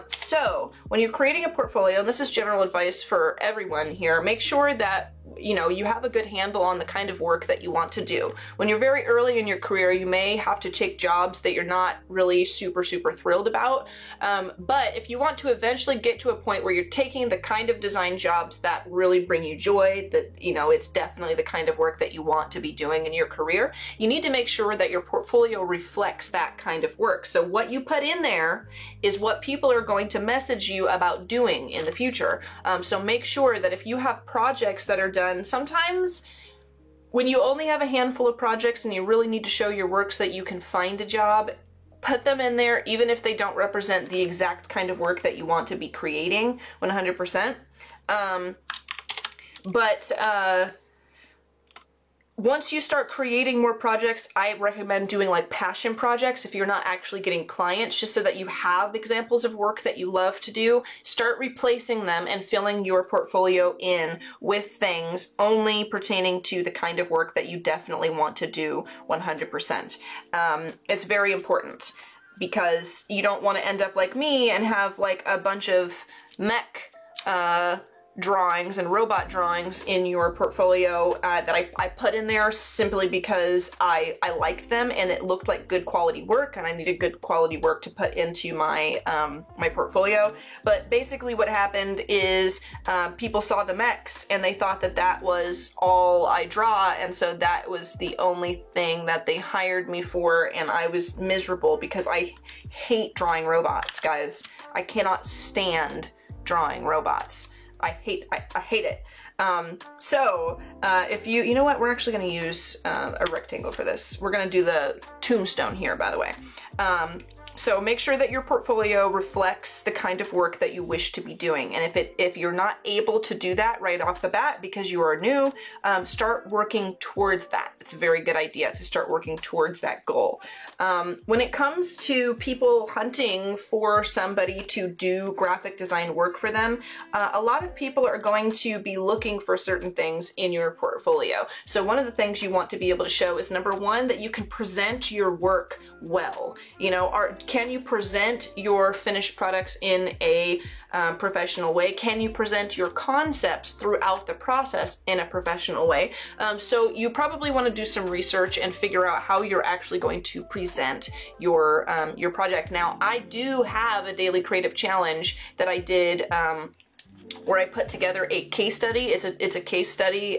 So when you're creating a portfolio, and this is general advice for everyone here, make sure that you have a good handle on the kind of work that you want to do. When you're very early in your career, you may have to take jobs that you're not really super thrilled about. But if you want to eventually get to a point where you're taking the kind of design jobs that really bring you joy, that it's definitely the kind of work that you want to be doing in your career, you need to make sure that your portfolio reflects that kind of work. So what you put in there is what people are going to message you about doing in the future. So make sure that if you have projects that are done, sometimes when you only have a handful of projects and you really need to show your work so that you can find a job, put them in there even if they don't represent the exact kind of work that you want to be creating 100%. Once you start creating more projects, I recommend doing like passion projects if you're not actually getting clients, just so that you have examples of work that you love to do. Start replacing them and filling your portfolio in with things only pertaining to the kind of work that you definitely want to do 100%. It's very important, because you don't want to end up like me and have like a bunch of mech drawings and robot drawings in your portfolio that I put in there simply because I liked them and it looked like good quality work, and I needed good quality work to put into my my portfolio. But basically what happened is people saw the mechs and they thought that that was all I draw, and so that was the only thing that they hired me for, and I was miserable because I hate drawing robots, guys. I cannot stand drawing robots. I hate it. If you know what, we're actually going to use a rectangle for this. We're going to do the tombstone here, by the way. So make sure that your portfolio reflects the kind of work that you wish to be doing. And if you're not able to do that right off the bat because you are new, start working towards that. It's a very good idea to start working towards that goal. When it comes to people hunting for somebody to do graphic design work for them, a lot of people are going to be looking for certain things in your portfolio. So one of the things you want to be able to show is, number one, that you can present your work well. You know, can you present your finished products in a professional way? Can you present your concepts throughout the process in a professional way? So you probably want to do some research and figure out how you're actually going to present your project. Now, I do have a daily creative challenge that I did where I put together a case study. It's a case study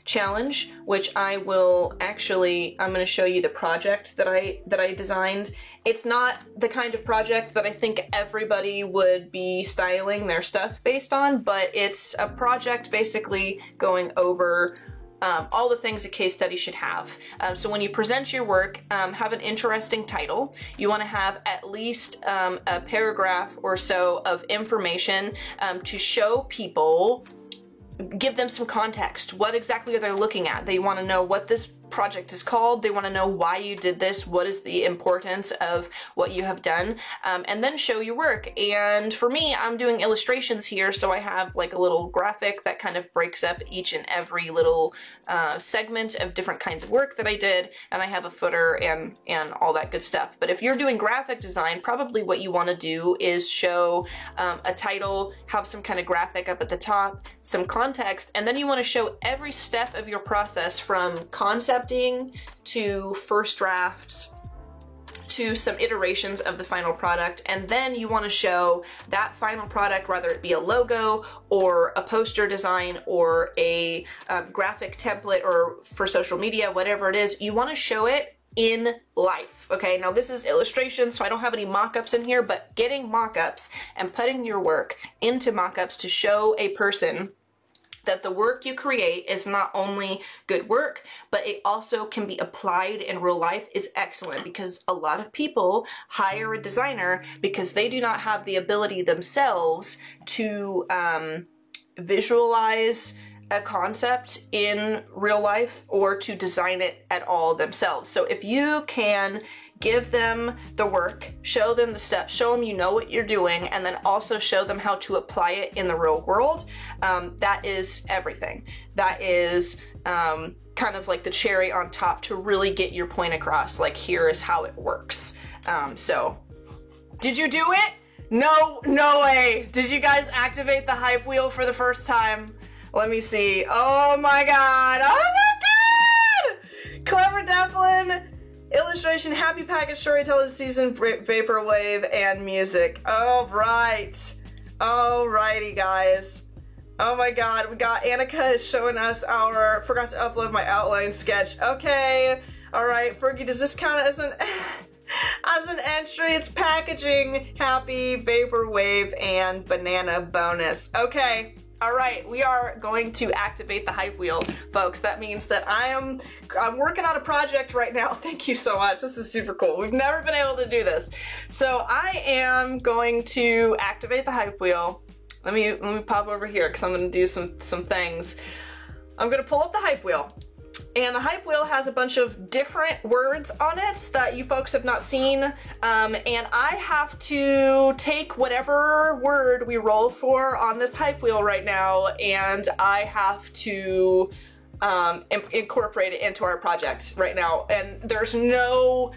challenge, which I'm going to show you the project that I designed. It's not the kind of project that I think everybody would be styling their stuff based on, but it's a project basically going over all the things a case study should have. So when you present your work, have an interesting title. You want to have at least a paragraph or so of information to show people, give them some context. What exactly are they looking at? They want to know what this project is called. They want to know why you did this. What is the importance of what you have done? And then show your work. And for me, I'm doing illustrations here, so I have like a little graphic that kind of breaks up each and every little segment of different kinds of work that I did, and I have a footer and all that good stuff. But if you're doing graphic design, probably what you want to do is show a title, have some kind of graphic up at the top, some context, and then you want to show every step of your process from concepting to first drafts to some iterations of the final product, and then you want to show that final product, whether it be a logo or a poster design or a graphic template or for social media, whatever it is, you want to show it in life. Okay, now this is illustration, so I don't have any mock-ups in here, but getting mock-ups and putting your work into mock-ups to show a person that the work you create is not only good work, but it also can be applied in real life is excellent, because a lot of people hire a designer because they do not have the ability themselves to visualize a concept in real life or to design it at all themselves. So if you can give them the work, show them the steps, show them you know what you're doing, and then also show them how to apply it in the real world, that is everything. That is kind of like the cherry on top to really get your point across, like here is how it works. So, did you do it? No way. Did you guys activate the hype wheel for the first time? Let me see. Oh my god! Clever Devlin! Illustration, Happy Package, Storyteller Season, Vaporwave, and music. Alright. Alrighty, guys. Oh my god, we got Annika is showing us our, forgot to upload my outline sketch. Okay. Alright, Fergie, does this count as an entry? It's packaging, Happy, Vaporwave, and banana bonus. Okay. All right, we are going to activate the hype wheel, folks. That means that I'm working on a project right now. Thank you so much. This is super cool. We've never been able to do this. So I am going to activate the hype wheel. Let me pop over here because I'm going to do some things. I'm going to pull up the hype wheel. And the hype wheel has a bunch of different words on it that you folks have not seen. And I have to take whatever word we roll for on this hype wheel right now, and I have to incorporate it into our project right now. And there's no,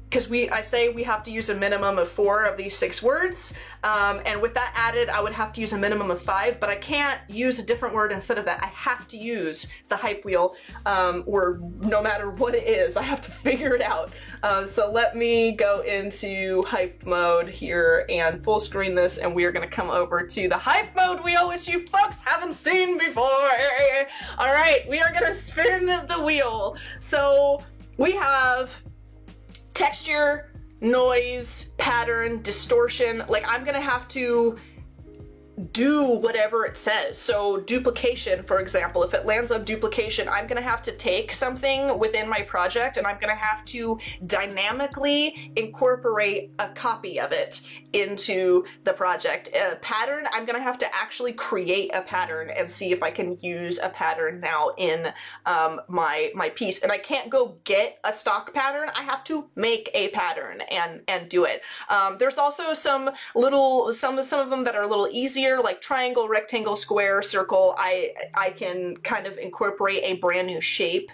because I say we have to use a minimum of 4 of these 6 words, and with that added, I would have to use a minimum of 5, but I can't use a different word instead of that. I have to use the hype wheel word no matter what it is. I have to figure it out. So let me go into hype mode here and full screen this, and we are gonna come over to the hype mode wheel, which you folks haven't seen before. All right, we are gonna spin the wheel. So we have texture, noise, pattern, distortion. Like, I'm gonna have to do whatever it says. So duplication, for example, if it lands on duplication, I'm gonna have to take something within my project and I'm gonna have to dynamically incorporate a copy of it into the project. A pattern, I'm gonna have to actually create a pattern and see if I can use a pattern now in my piece. And I can't go get a stock pattern, I have to make a pattern and do it. There's also some of them that are a little easier, like triangle, rectangle, square, circle. I can kind of incorporate a brand new shape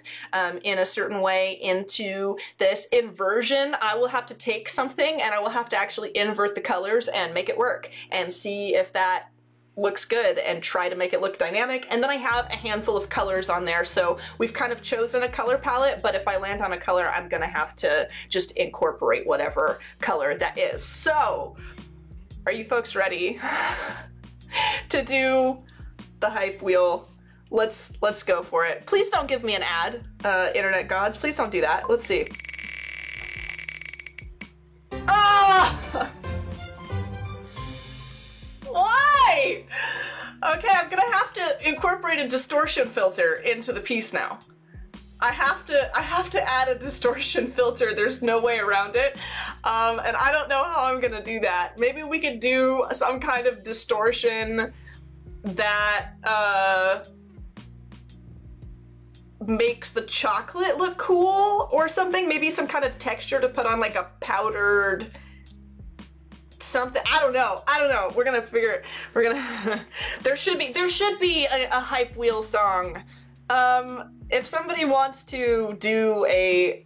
in a certain way into this. Inversion, I will have to take something and I will have to actually invert the colors and make it work and see if that looks good and try to make it look dynamic. And then I have a handful of colors on there, so we've kind of chosen a color palette, but if I land on a color, I'm gonna have to just incorporate whatever color that is. So, are you folks ready to do the hype wheel? Let's go for it. Please don't give me an ad, internet gods. Please don't do that. Let's see. Oh! Why? Okay, I'm gonna have to incorporate a distortion filter into the piece now. I have to add a distortion filter. There's no way around it. And I don't know how I'm gonna do that. Maybe we could do some kind of distortion that makes the chocolate look cool or something. Maybe some kind of texture to put on, like a powdered something. I don't know. We're gonna figure it. We're gonna there should be a hype wheel song. If somebody wants to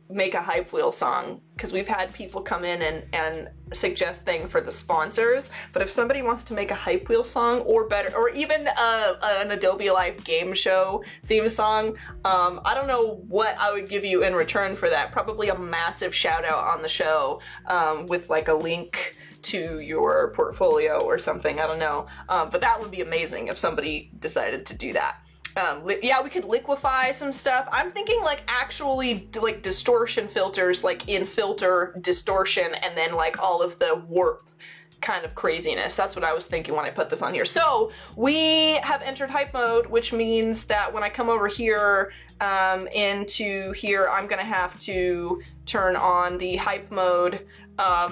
make a hype wheel song, because we've had people come in and suggest things for the sponsors, but if somebody wants to make a hype wheel song, or better, or even an Adobe Live game show theme song, I don't know what I would give you in return for that. Probably a massive shout out on the show, with like a link to your portfolio or something, I don't know. But that would be amazing if somebody decided to do that. Yeah, we could liquefy some stuff. I'm thinking like actually like distortion filters, like in filter distortion and then like all of the warp kind of craziness. That's what I was thinking when I put this on here. So we have entered hype mode, which means that when I come over here into here, I'm gonna have to turn on the hype mode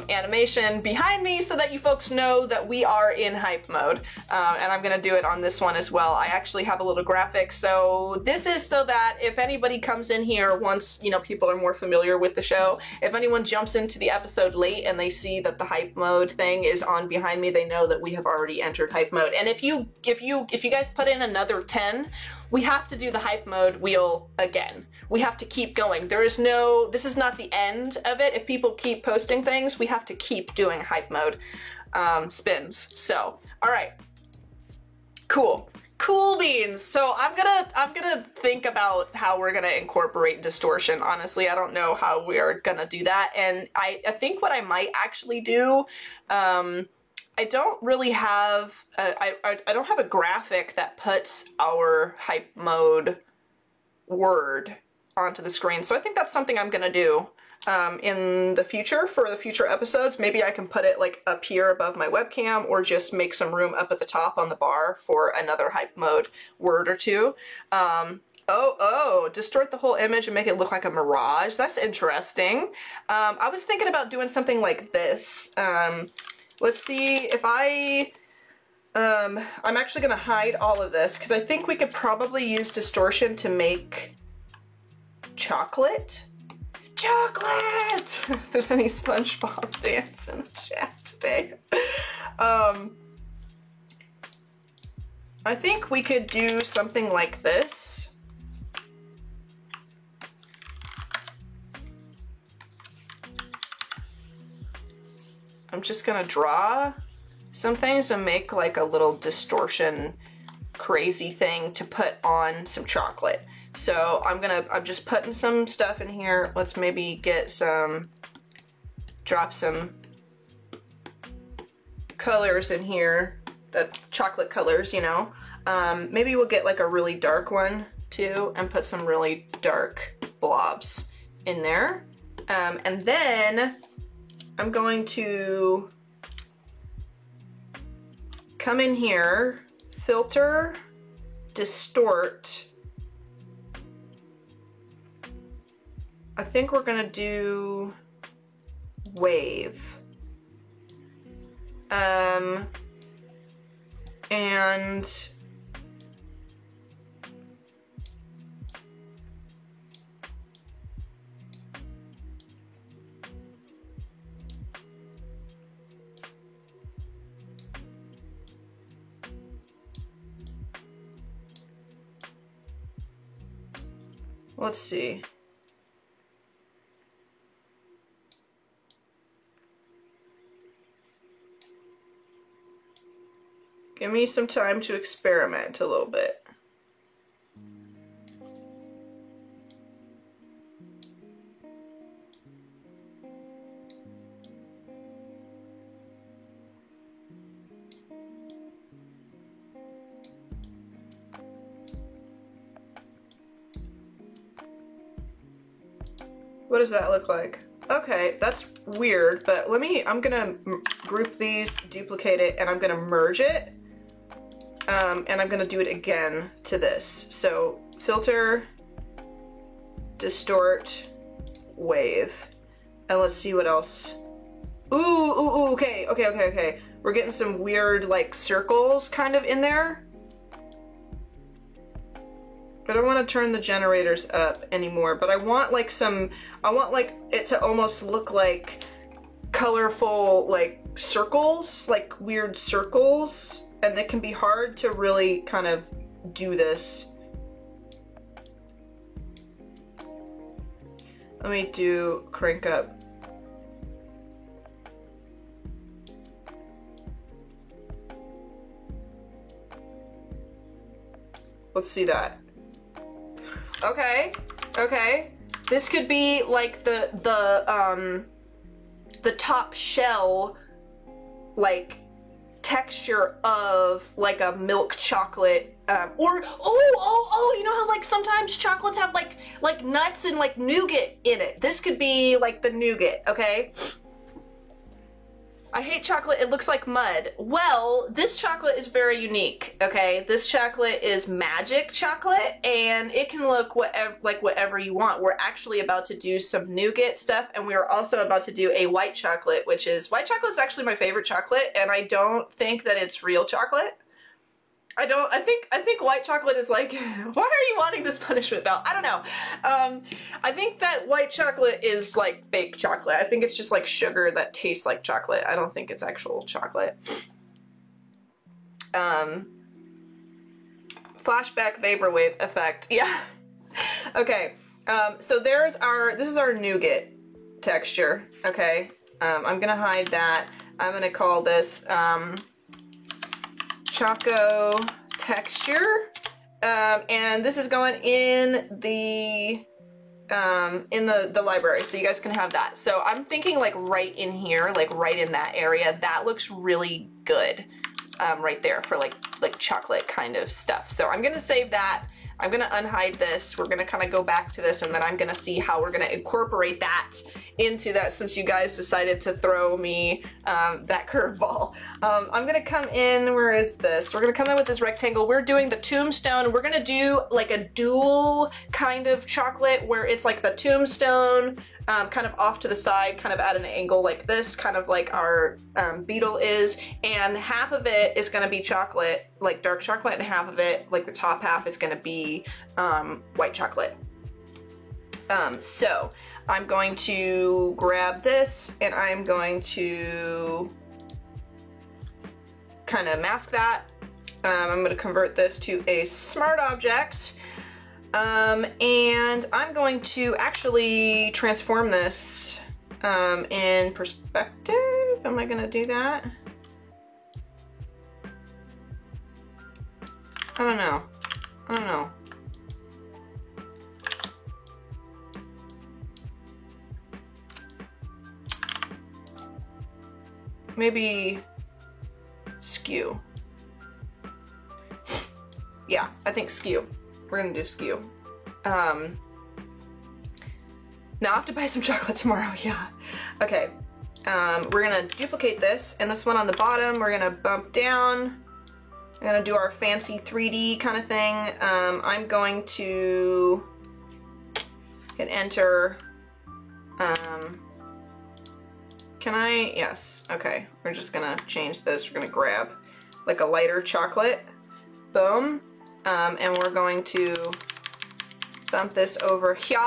animation behind me so that you folks know that we are in hype mode. And I'm gonna do it on this one as well. I actually have a little graphic, so this is so that if anybody comes in here once, you know, people are more familiar with the show, if anyone jumps into the episode late and they see that the hype mode thing is on behind me, they know that we have already entered hype mode. And if you guys put in another 10, we have to do the hype mode wheel again. We have to keep going. This is not the end of it. If people keep posting things, we have to keep doing hype mode spins. So, all right, cool beans. So I'm gonna think about how we're gonna incorporate distortion. Honestly, I don't know how we are gonna do that. And I think what I might actually do, I don't really have, I don't have a graphic that puts our hype mode word onto the screen. So I think that's something I'm gonna do in the future for the future episodes. Maybe I can put it like up here above my webcam, or just make some room up at the top on the bar for another hype mode word or two. Distort the whole image and make it look like a mirage. That's interesting. I was thinking about doing something like this. Let's see if I'm actually gonna hide all of this because I think we could probably use distortion to make chocolate. If there's any SpongeBob fans in the chat today. I think we could do something like this. I'm just gonna draw some things and make like a little distortion crazy thing to put on some chocolate. So I'm just putting some stuff in here. Let's maybe drop some colors in here, the chocolate colors, you know. Maybe we'll get like a really dark one too and put some really dark blobs in there. And then I'm going to come in here, filter, distort. I think we're gonna do wave. And let's see. Give me some time to experiment a little bit. What does that look like? Okay, that's weird, but I'm gonna group these, duplicate it, and I'm gonna merge it. And I'm gonna do it again to this. So filter, distort, wave. And let's see what else. Ooh, okay. We're getting some weird like circles kind of in there. I don't want to turn the generators up anymore, but I want like it to almost look like colorful like circles, like weird circles. And it can be hard to really kind of do this. Let me do crank up. Let's see that. Okay. This could be like the top shell, like texture of like a milk chocolate, or you know how like sometimes chocolates have like nuts and like nougat in it. This could be like the nougat, okay? I hate chocolate, it looks like mud. Well, this chocolate is very unique, okay? This chocolate is magic chocolate, and it can look whatever you want. We're actually about to do some nougat stuff, and we are also about to do a white chocolate, white chocolate is actually my favorite chocolate, and I don't think that it's real chocolate. I think white chocolate is like, why are you wanting this punishment bell? I don't know. I think that white chocolate is like fake chocolate. I think it's just like sugar that tastes like chocolate. I don't think it's actual chocolate. Flashback vaporwave effect. Yeah. Okay. So this is our nougat texture. Okay. I'm gonna hide that. I'm gonna call this, Choco texture, and this is going in the library, so you guys can have that. So I'm thinking like right in here, like right in that area. That looks really good, right there for like chocolate kind of stuff. So I'm gonna save that. I'm gonna unhide this. We're gonna kind of go back to this, and then I'm gonna see how we're gonna incorporate that into that, since you guys decided to throw me that curveball. I'm gonna come in, where is this? We're gonna come in with this rectangle. We're doing the tombstone. We're gonna do like a dual kind of chocolate where it's like the tombstone kind of off to the side, kind of at an angle like this, kind of like our beetle is, and half of it is gonna be chocolate, like dark chocolate, and half of it, like the top half, is gonna be white chocolate. So I'm going to grab this, and I'm going to kind of mask that. I'm going to convert this to a smart object, and I'm going to actually transform this in perspective. Am I going to do that? I don't know. Maybe skew. Yeah, I think skew. We're gonna do skew. Now I have to buy some chocolate tomorrow, yeah. Okay, we're gonna duplicate this, and this one on the bottom, we're gonna bump down, I'm gonna do our fancy 3D kind of thing. I'm going to hit enter. Can I? Yes. Okay. We're just gonna change this. We're gonna grab like a lighter chocolate. Boom. And we're going to bump this over here.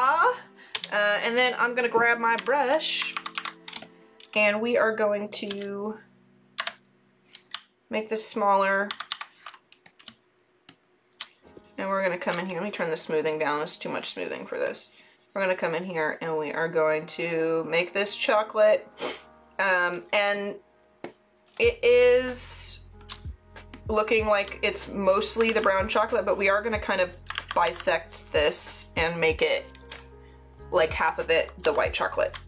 And then I'm gonna grab my brush and we are going to make this smaller. And we're gonna come in here. Let me turn the smoothing down. It's too much smoothing for this. We're gonna come in here and we are going to make this chocolate. And it is looking like it's mostly the brown chocolate, but we are gonna kind of bisect this and make it like half of it the white chocolate.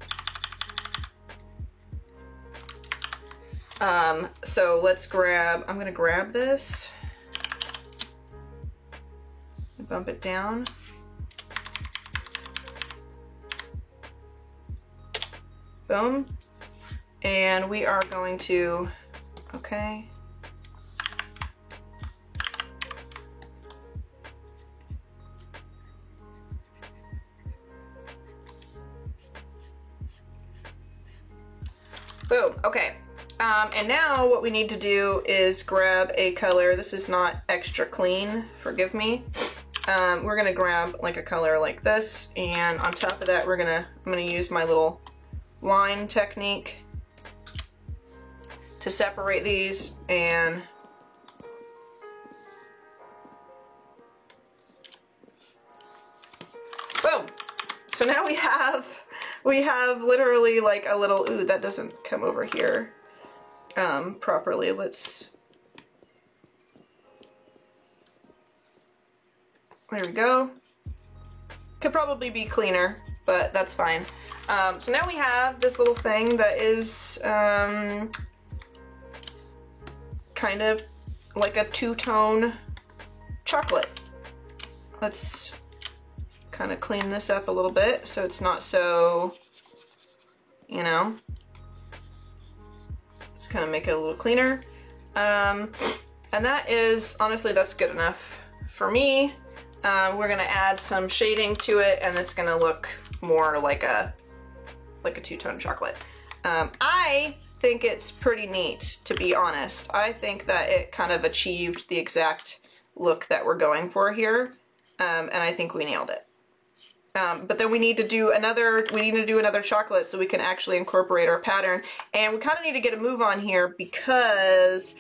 So let's grab, I'm gonna grab this, bump it down. Boom. And we are going to, okay. Boom, okay. And now what we need to do is grab a color. This is not extra clean, forgive me. We're gonna grab like a color like this, and on top of that I'm gonna use my little line technique to separate these, and boom. So now we have literally like a little, ooh, that doesn't come over here properly. There we go. Could probably be cleaner, but that's fine. So now we have this little thing that is kind of like a two-tone chocolate. Let's kind of clean this up a little bit so it's not so, you know, let's kind of make it a little cleaner. And that is, honestly, that's good enough for me. We're gonna add some shading to it and it's gonna look more like a two-tone chocolate. I think it's pretty neat, to be honest. I think that it kind of achieved the exact look that we're going for here, and I think we nailed it. But then we need to do another chocolate so we can actually incorporate our pattern, and we kind of need to get a move on here because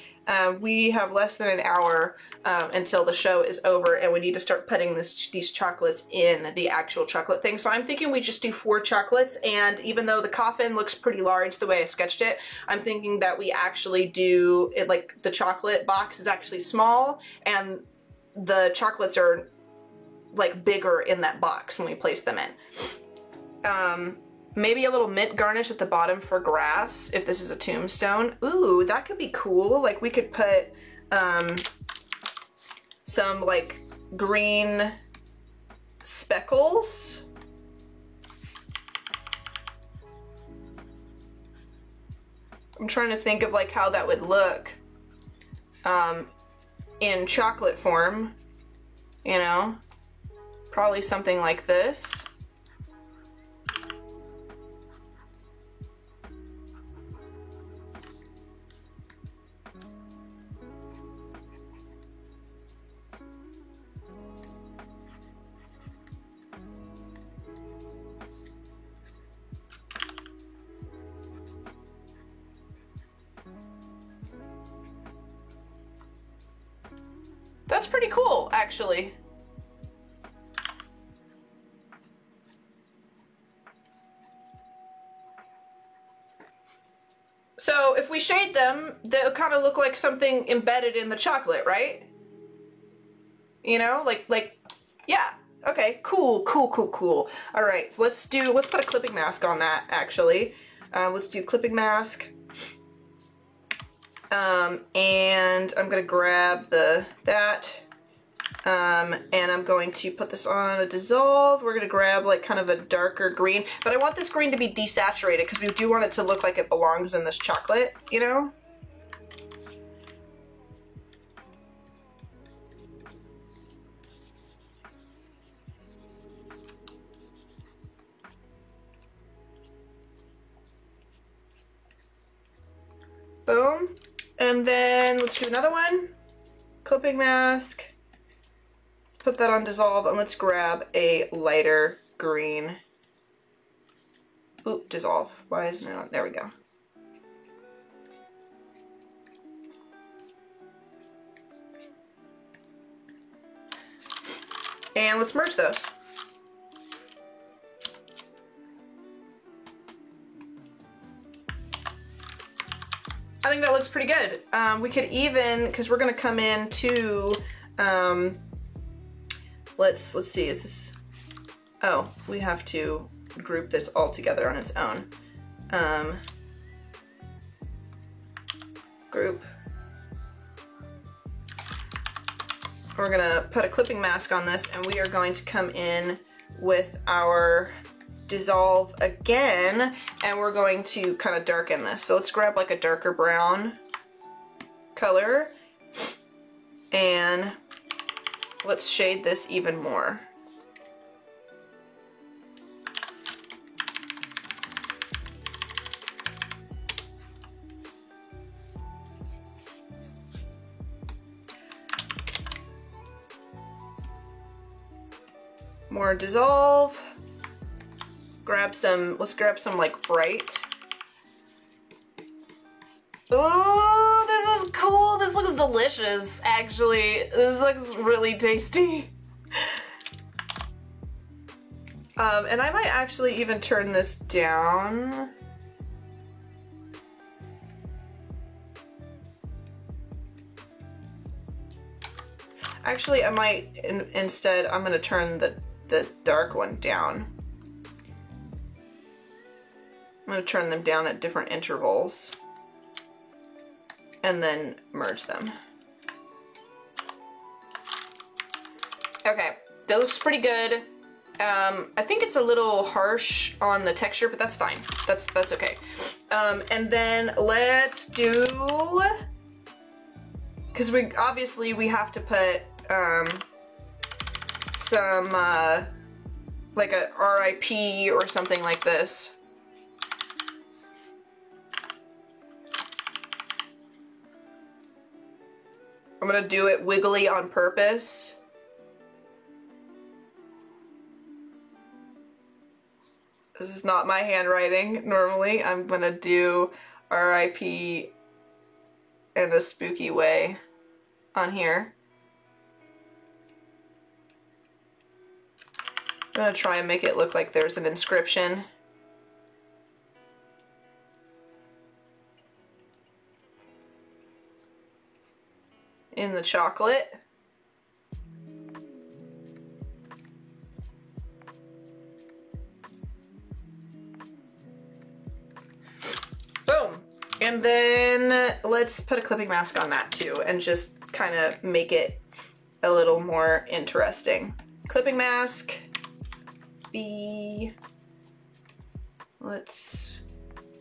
we have less than an hour until the show is over, and we need to start putting these chocolates in the actual chocolate thing. So I'm thinking we just do 4 chocolates, and even though the coffin looks pretty large the way I sketched it, I'm thinking that we actually do it like the chocolate box is actually small and the chocolates are like bigger in that box when we place them in. Maybe a little mint garnish at the bottom for grass if this is a tombstone. Ooh, that could be cool. Like we could put some like green speckles. I'm trying to think of like how that would look in chocolate form, you know? Probably something like this. That's pretty cool, actually. So if we shade them, they'll kind of look like something embedded in the chocolate, right? You know, like, yeah. Okay, cool. All right, so let's put a clipping mask on that, actually. Let's do clipping mask. And I'm gonna grab that. And I'm going to put this on a dissolve. We're gonna grab like kind of a darker green, but I want this green to be desaturated because we do want it to look like it belongs in this chocolate, you know? And then let's do another one. Clipping mask. Let's put that on dissolve and let's grab a lighter green. Oop, dissolve. Why isn't it on? There we go. And let's merge those. I think that looks pretty good. We could even, because we're gonna come into, let's see, is this, oh, we have to group this all together on its own. Group. We're gonna put a clipping mask on this and we are going to come in with our dissolve again and we're going to kind of darken this. So let's grab like a darker brown color and let's shade this even more. More dissolve. Grab some, let's grab some like bright. Ooh, this is cool. This looks delicious, actually. This looks really tasty. And I might actually even turn this down. Actually, I might, instead, I'm gonna turn the dark one down. I'm gonna turn them down at different intervals and then merge them. Okay, that looks pretty good. I think it's a little harsh on the texture, but that's fine. That's okay. And then let's do, because we obviously have to put some like a RIP or something like this. I'm gonna do it wiggly on purpose. This is not my handwriting normally. I'm gonna do RIP in a spooky way on here. I'm gonna try and make it look like there's an inscription. In the chocolate. Boom. And then let's put a clipping mask on that too and just kind of make it a little more interesting. Clipping mask. Let's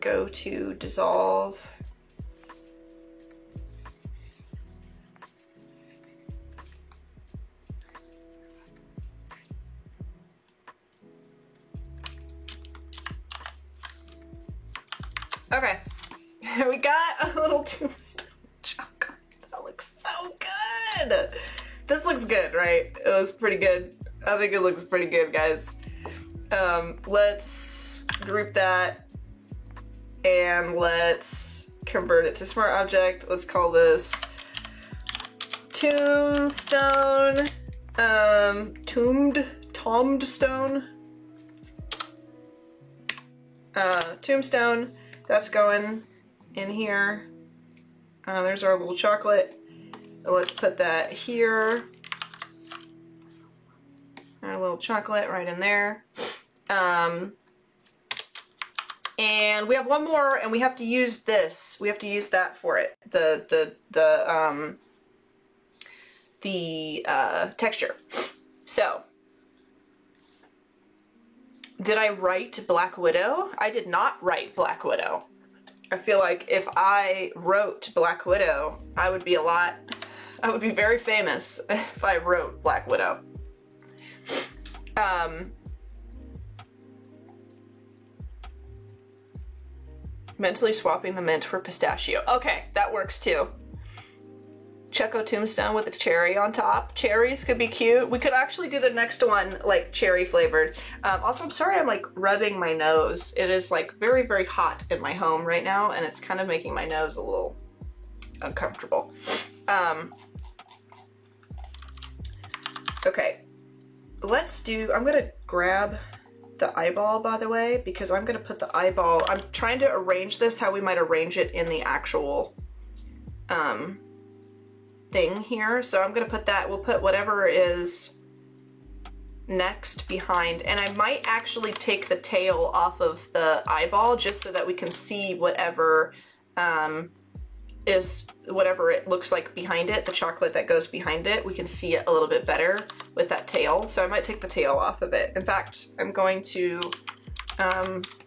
go to dissolve. Okay, we got a little tombstone chocolate. That looks so good. This looks good, right? It was pretty good. I think it looks pretty good, guys. Let's group that and let's convert it to smart object. Let's call this tombstone, tombstone. Tombstone. That's going in here. There's our little chocolate. Let's put that here. Our little chocolate right in there. And we have one more, and we have to use this. We have to use that for it. The texture. So, did I write Black Widow? I did not write Black Widow. I feel like if I wrote Black Widow, I would be very famous if I wrote Black Widow. Mentally swapping the mint for pistachio. Okay, that works too. Choco Tombstone with a cherry on top. Cherries could be cute. We could actually do the next one like cherry flavored. Also, I'm sorry I'm like rubbing my nose. It is like very, very hot in my home right now, and it's kind of making my nose a little uncomfortable. Okay, I'm gonna grab the eyeball, by the way, because I'm gonna put the eyeball, I'm trying to arrange this how we might arrange it in the actual thing here. So I'm gonna put that, we'll put whatever is next behind, and I might actually take the tail off of the eyeball just so that we can see whatever whatever it looks like behind it, the chocolate that goes behind it. We can see it a little bit better with that tail. So I might take the tail off of it. In fact, I'm going to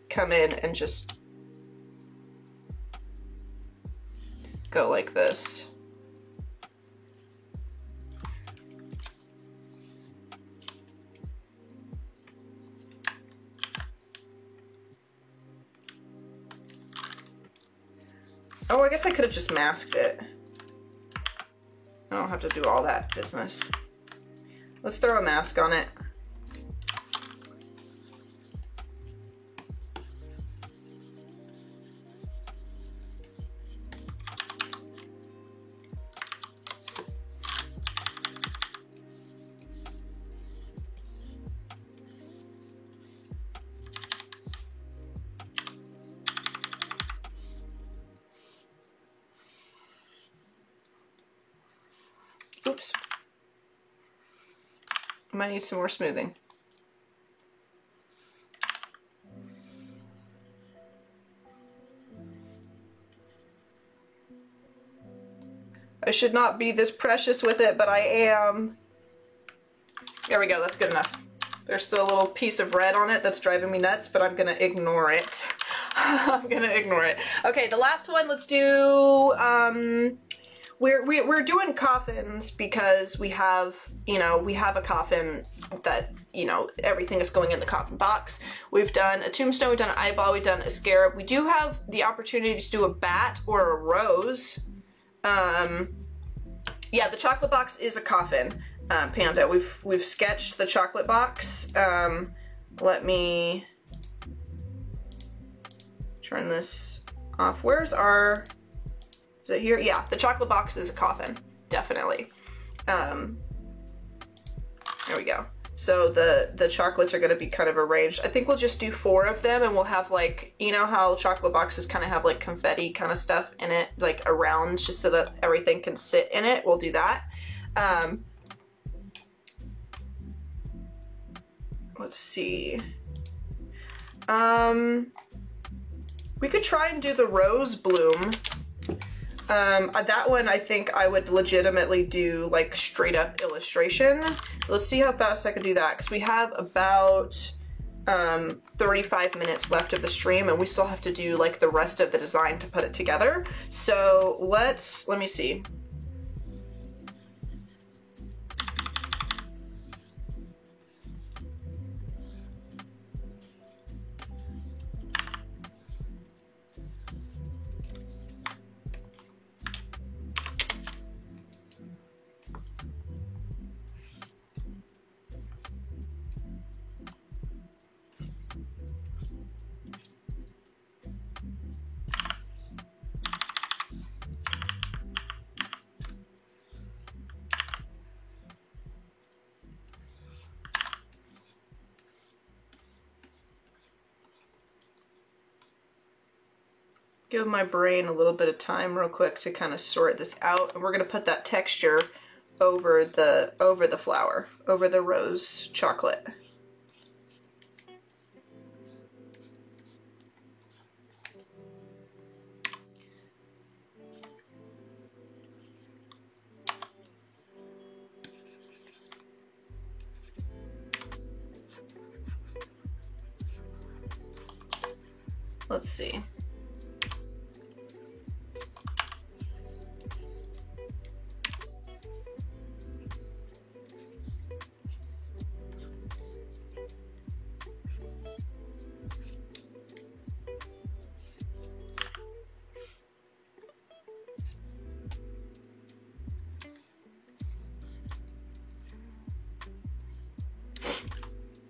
come in and just go like this. Oh, I guess I could have just masked it. I don't have to do all that business. Let's throw a mask on it. Oops. I might need some more smoothing. I should not be this precious with it, but I am. There we go, that's good enough. There's still a little piece of red on it that's driving me nuts, but I'm gonna ignore it. I'm gonna ignore it. Okay, the last one, let's do, we're doing coffins because we have, you know, we have a coffin that, you know, everything is going in the coffin box. We've done a tombstone, we've done an eyeball, we've done a scarab. We do have the opportunity to do a bat or a rose. Yeah, the chocolate box is a coffin, Panda. We've sketched the chocolate box. Let me turn this off. Where's our, is it here? Yeah, the chocolate box is a coffin, definitely. There we go. So the chocolates are gonna be kind of arranged. I think we'll just do 4 of them, and we'll have like, you know how chocolate boxes kind of have like confetti kind of stuff in it, like around, just so that everything can sit in it. We'll do that. Let's see. We could try and do the rose bloom. That one I think I would legitimately do like straight up illustration. Let's see how fast I can do that, because we have about 35 minutes left of the stream, and we still have to do like the rest of the design to put it together. So let me see. Give my brain a little bit of time real quick to kind of sort this out. And we're gonna put that texture over the flower, over the rose chocolate. Let's see.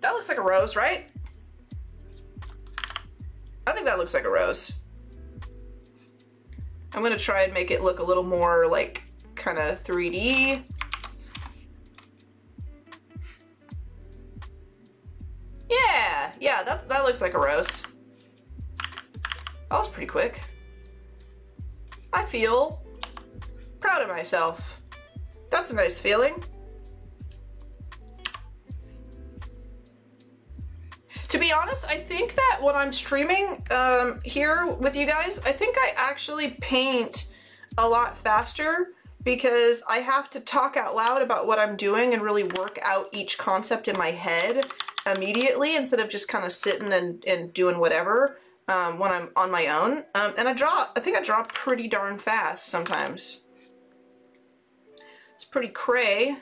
That looks like a rose, right? I think that looks like a rose. I'm gonna try and make it look a little more like kind of 3D. Yeah, that looks like a rose. That was pretty quick. I feel proud of myself. That's a nice feeling. To be honest, I think that when I'm streaming here with you guys, I think I actually paint a lot faster because I have to talk out loud about what I'm doing and really work out each concept in my head immediately instead of just kind of sitting and doing whatever when I'm on my own. And I think I draw pretty darn fast sometimes. It's pretty cray.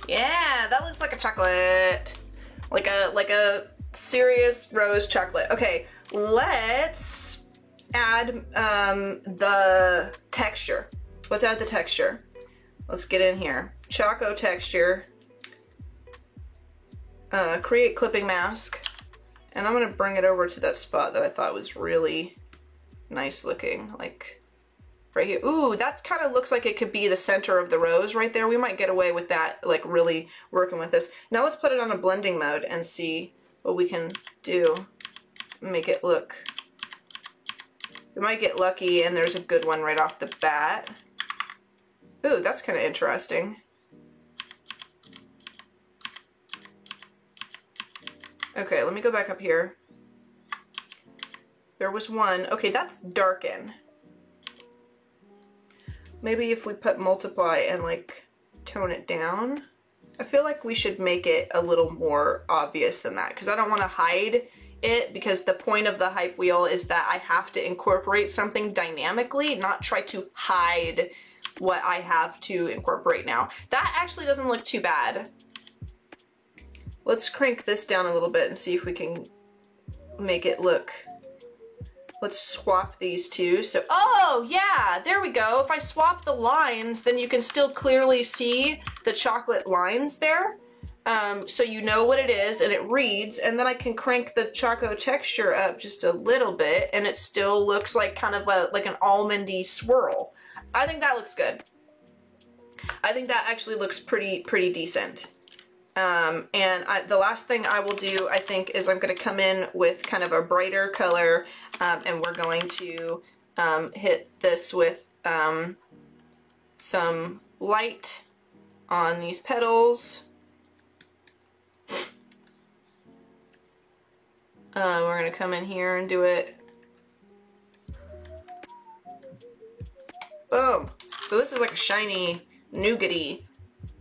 Yeah, that looks like a chocolate. Like a serious rose chocolate. Okay, let's add the texture. Let's add the texture. Let's get in here. Choco texture. Create clipping mask. And I'm gonna bring it over to that spot that I thought was really nice looking. Like right here. Ooh, that kind of looks like it could be the center of the rose right there. We might get away with that, like really working with this. Now let's put it on a blending mode and see what we can do. Make it look. We might get lucky and there's a good one right off the bat. Ooh, that's kind of interesting. Okay, let me go back up here. There was one. Okay, that's darken. Maybe if we put multiply and like tone it down. I feel like we should make it a little more obvious than that because I don't want to hide it because the point of the hype wheel is that I have to incorporate something dynamically, not try to hide what I have to incorporate now. That actually doesn't look too bad. Let's crank this down a little bit and see if we can make it look. Let's swap these two. So, oh yeah, there we go. If I swap the lines, then you can still clearly see the chocolate lines there. So you know what it is and it reads, and then I can crank the choco texture up just a little bit and it still looks like kind of like an almondy swirl. I think that looks good. I think that actually looks pretty decent. The last thing I will do, I think, is I'm going to come in with kind of a brighter color, and we're going to hit this with some light on these petals. We're going to come in here and do it. Boom! So this is like a shiny, nougaty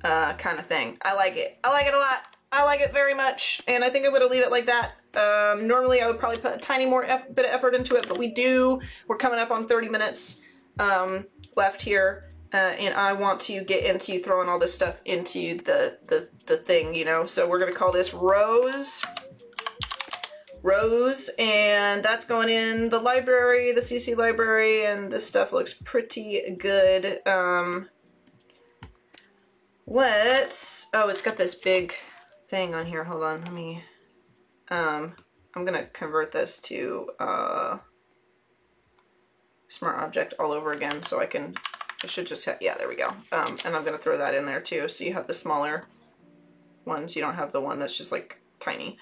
kind of thing. I like it. I like it a lot. I like it very much, and I think I'm gonna leave it like that. Normally I would probably put a tiny more bit of effort into it, but we're coming up on 30 minutes left here, and I want to get into throwing all this stuff into the thing, you know, so we're gonna call this Rose, and that's going in the library, the CC library, and this stuff looks pretty good. Oh, it's got this big thing on here. Hold on, let me, I'm gonna convert this to Smart Object all over again so I should just have, yeah, there we go. And I'm gonna throw that in there too, so you have the smaller ones. You don't have the one that's just like tiny.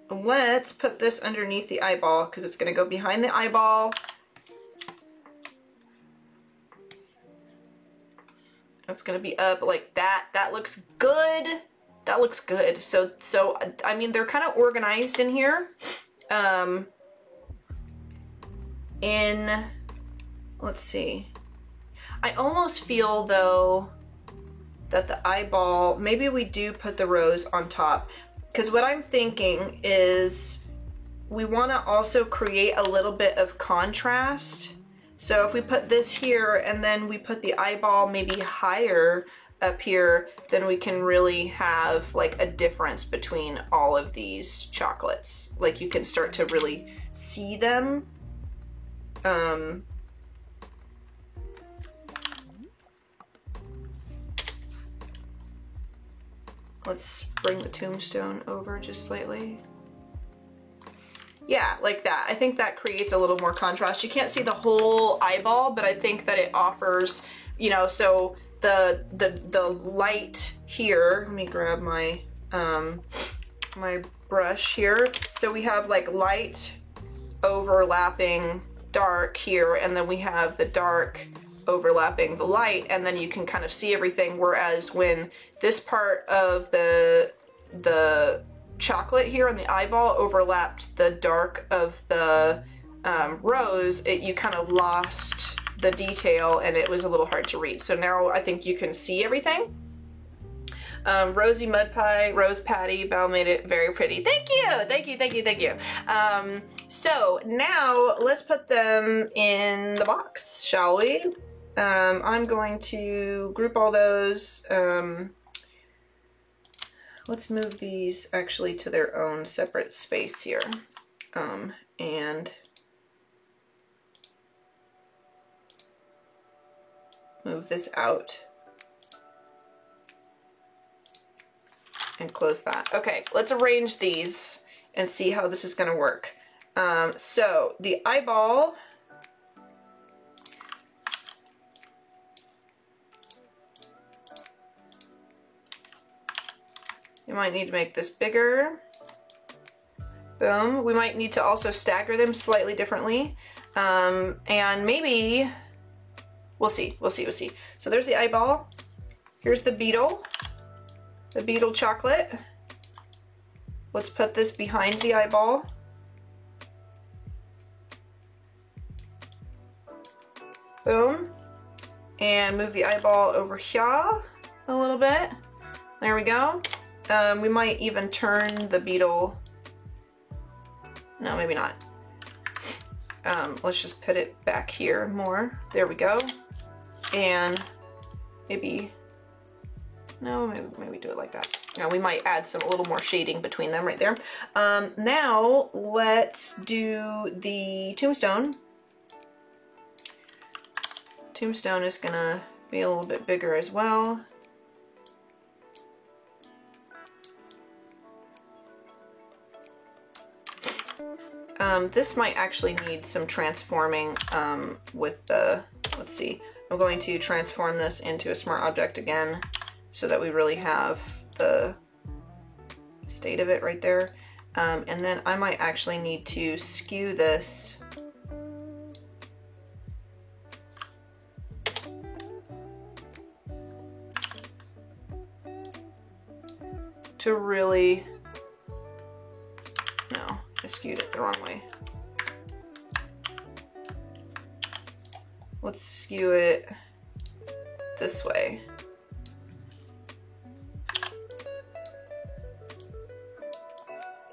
Let's put this underneath the eyeball because it's gonna go behind the eyeball. It's gonna be up like that. That looks good. That looks good. So I mean, they're kind of organized in here. Let's see. I almost feel though that the eyeball, maybe we do put the rose on top, because what I'm thinking is we want to also create a little bit of contrast. So if we put this here and then we put the eyeball maybe higher up here, then we can really have like a difference between all of these chocolates. Like you can start to really see them. Let's bring the tombstone over just slightly. Yeah, like that. I think that creates a little more contrast. You can't see the whole eyeball, but I think that it offers, you know, so the light here, let me grab my my brush here. So we have like light overlapping dark here, and then we have the dark overlapping the light, and then you can kind of see everything. Whereas when this part of the chocolate here on the eyeball overlapped the dark of the rose, you kind of lost the detail and it was a little hard to read. So now I think you can see everything. Rosy Mud Pie, Rose Patty, Val made it very pretty. Thank you, thank you, thank you, thank you. So now let's put them in the box, shall we? I'm going to group all those. Let's move these actually to their own separate space here. And move this out. And close that. Okay, let's arrange these and see how this is gonna work. So the eyeball, you might need to make this bigger. Boom. We might need to also stagger them slightly differently. And maybe, we'll see, we'll see, we'll see. So there's the eyeball. Here's the beetle chocolate. Let's put this behind the eyeball. Boom. And move the eyeball over here a little bit. There we go. We might even turn the beetle. No, maybe not. Let's just put it back here more. There we go. And maybe, no, maybe do it like that. Now we might add a little more shading between them right there. Now let's do the tombstone. Tombstone is gonna be a little bit bigger as well. This might actually need some transforming with the, let's see, I'm going to transform this into a smart object again so that we really have the state of it right there. And then I might actually need to skew this to really, no, I skewed it the wrong way. Let's skew it this way.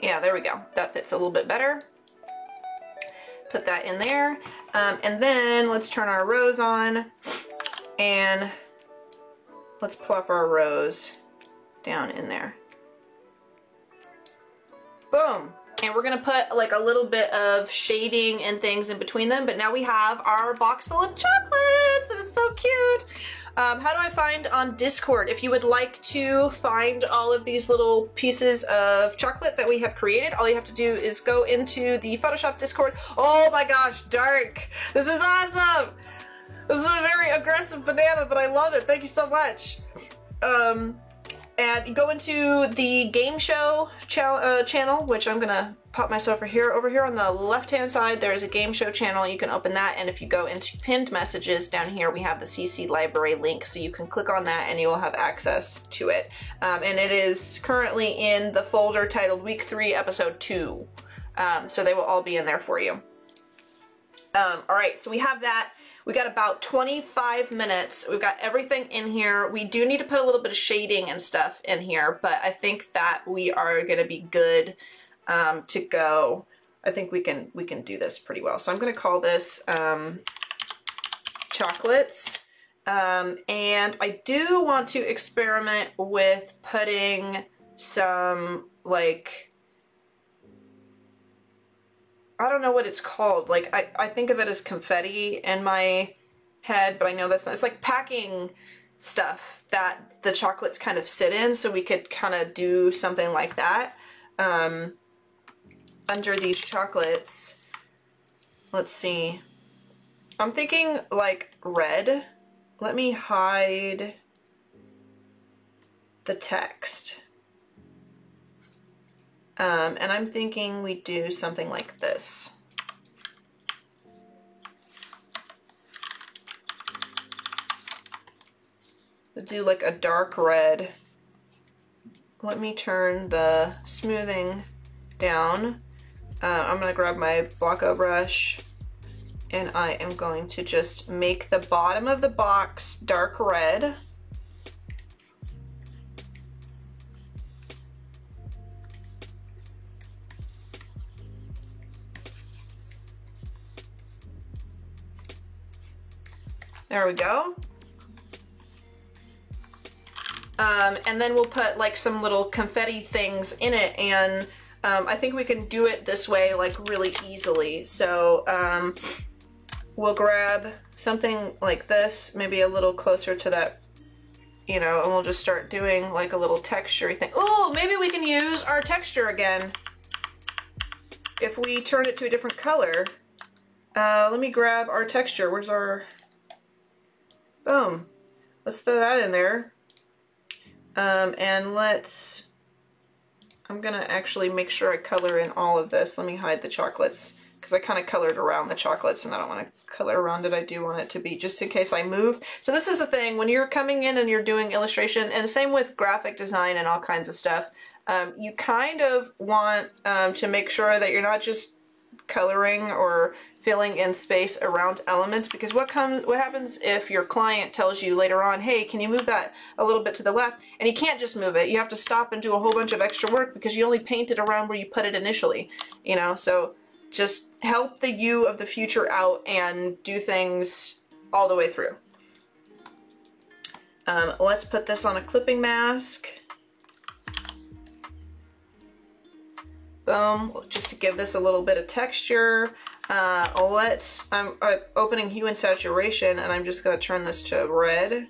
Yeah, there we go. That fits a little bit better. Put that in there. And then let's turn our rose on and let's plop our rose down in there. Boom. And we're gonna put like a little bit of shading and things in between them, but now we have our box full of chocolates. It is so cute. How do I find on Discord? If you would like to find all of these little pieces of chocolate that we have created, all you have to do is go into the Photoshop Discord. Oh my gosh, dark. This is awesome. This is a very aggressive banana, but I love it. Thank you so much. And go into the game show channel, which I'm gonna pop myself over here on the left-hand side. There's a game show channel. You can open that, and if you go into pinned messages down here, we have the CC library link, so you can click on that and you will have access to it. And it is currently in the folder titled Week 3, Episode 2. So they will all be in there for you. All right, so we have that. We got about 25 minutes. We've got everything in here. We do need to put a little bit of shading and stuff in here, but I think that we are gonna be good to go. I think we can do this pretty well. So I'm going to call this chocolates. And I do want to experiment with putting some, like, I don't know what it's called. Like, I think of it as confetti in my head, but I know that's not. It's like packing stuff that the chocolates kind of sit in, so we could kind of do something like that under these chocolates. Let's see. I'm thinking like red. Let me hide the text. And I'm thinking we do something like this. We'll do like a dark red. Let me turn the smoothing down. I'm gonna grab my Blocko brush and I am going to just make the bottom of the box dark red. There we go. And then we'll put like some little confetti things in it, and I think we can do it this way like really easily. So we'll grab something like this, maybe a little closer to that, you know, and we'll just start doing like a little texture-y thing. Ooh, maybe we can use our texture again if we turn it to a different color. Let me grab our texture. Where's our... Boom. Let's throw that in there. And let's... I'm gonna actually make sure I color in all of this. Let me hide the chocolates, because I kind of colored around the chocolates and I don't want to color around it. I do want it to be just in case I move. So this is the thing, when you're coming in and you're doing illustration, and same with graphic design and all kinds of stuff, you kind of want to make sure that you're not just coloring or filling in space around elements, because what happens if your client tells you later on, hey, can you move that a little bit to the left? And you can't just move it. You have to stop and do a whole bunch of extra work because you only painted around where you put it initially, you know? So just help the you of the future out and do things all the way through. Let's put this on a clipping mask. Boom, just to give this a little bit of texture. I'm opening hue and saturation, and I'm just going to turn this to red.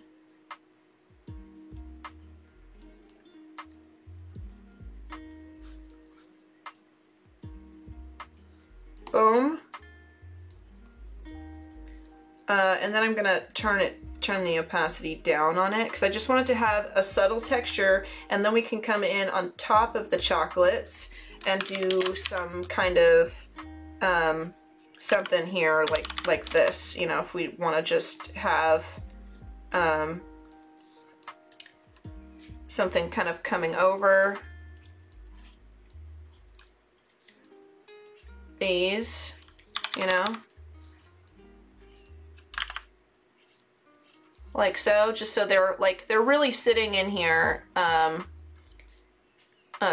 Boom. And then I'm going to turn the opacity down on it, because I just want it to have a subtle texture, and then we can come in on top of the chocolates and do some kind of something here like this, you know, if we want to just have something kind of coming over these, you know, like so, just so they're really sitting in here,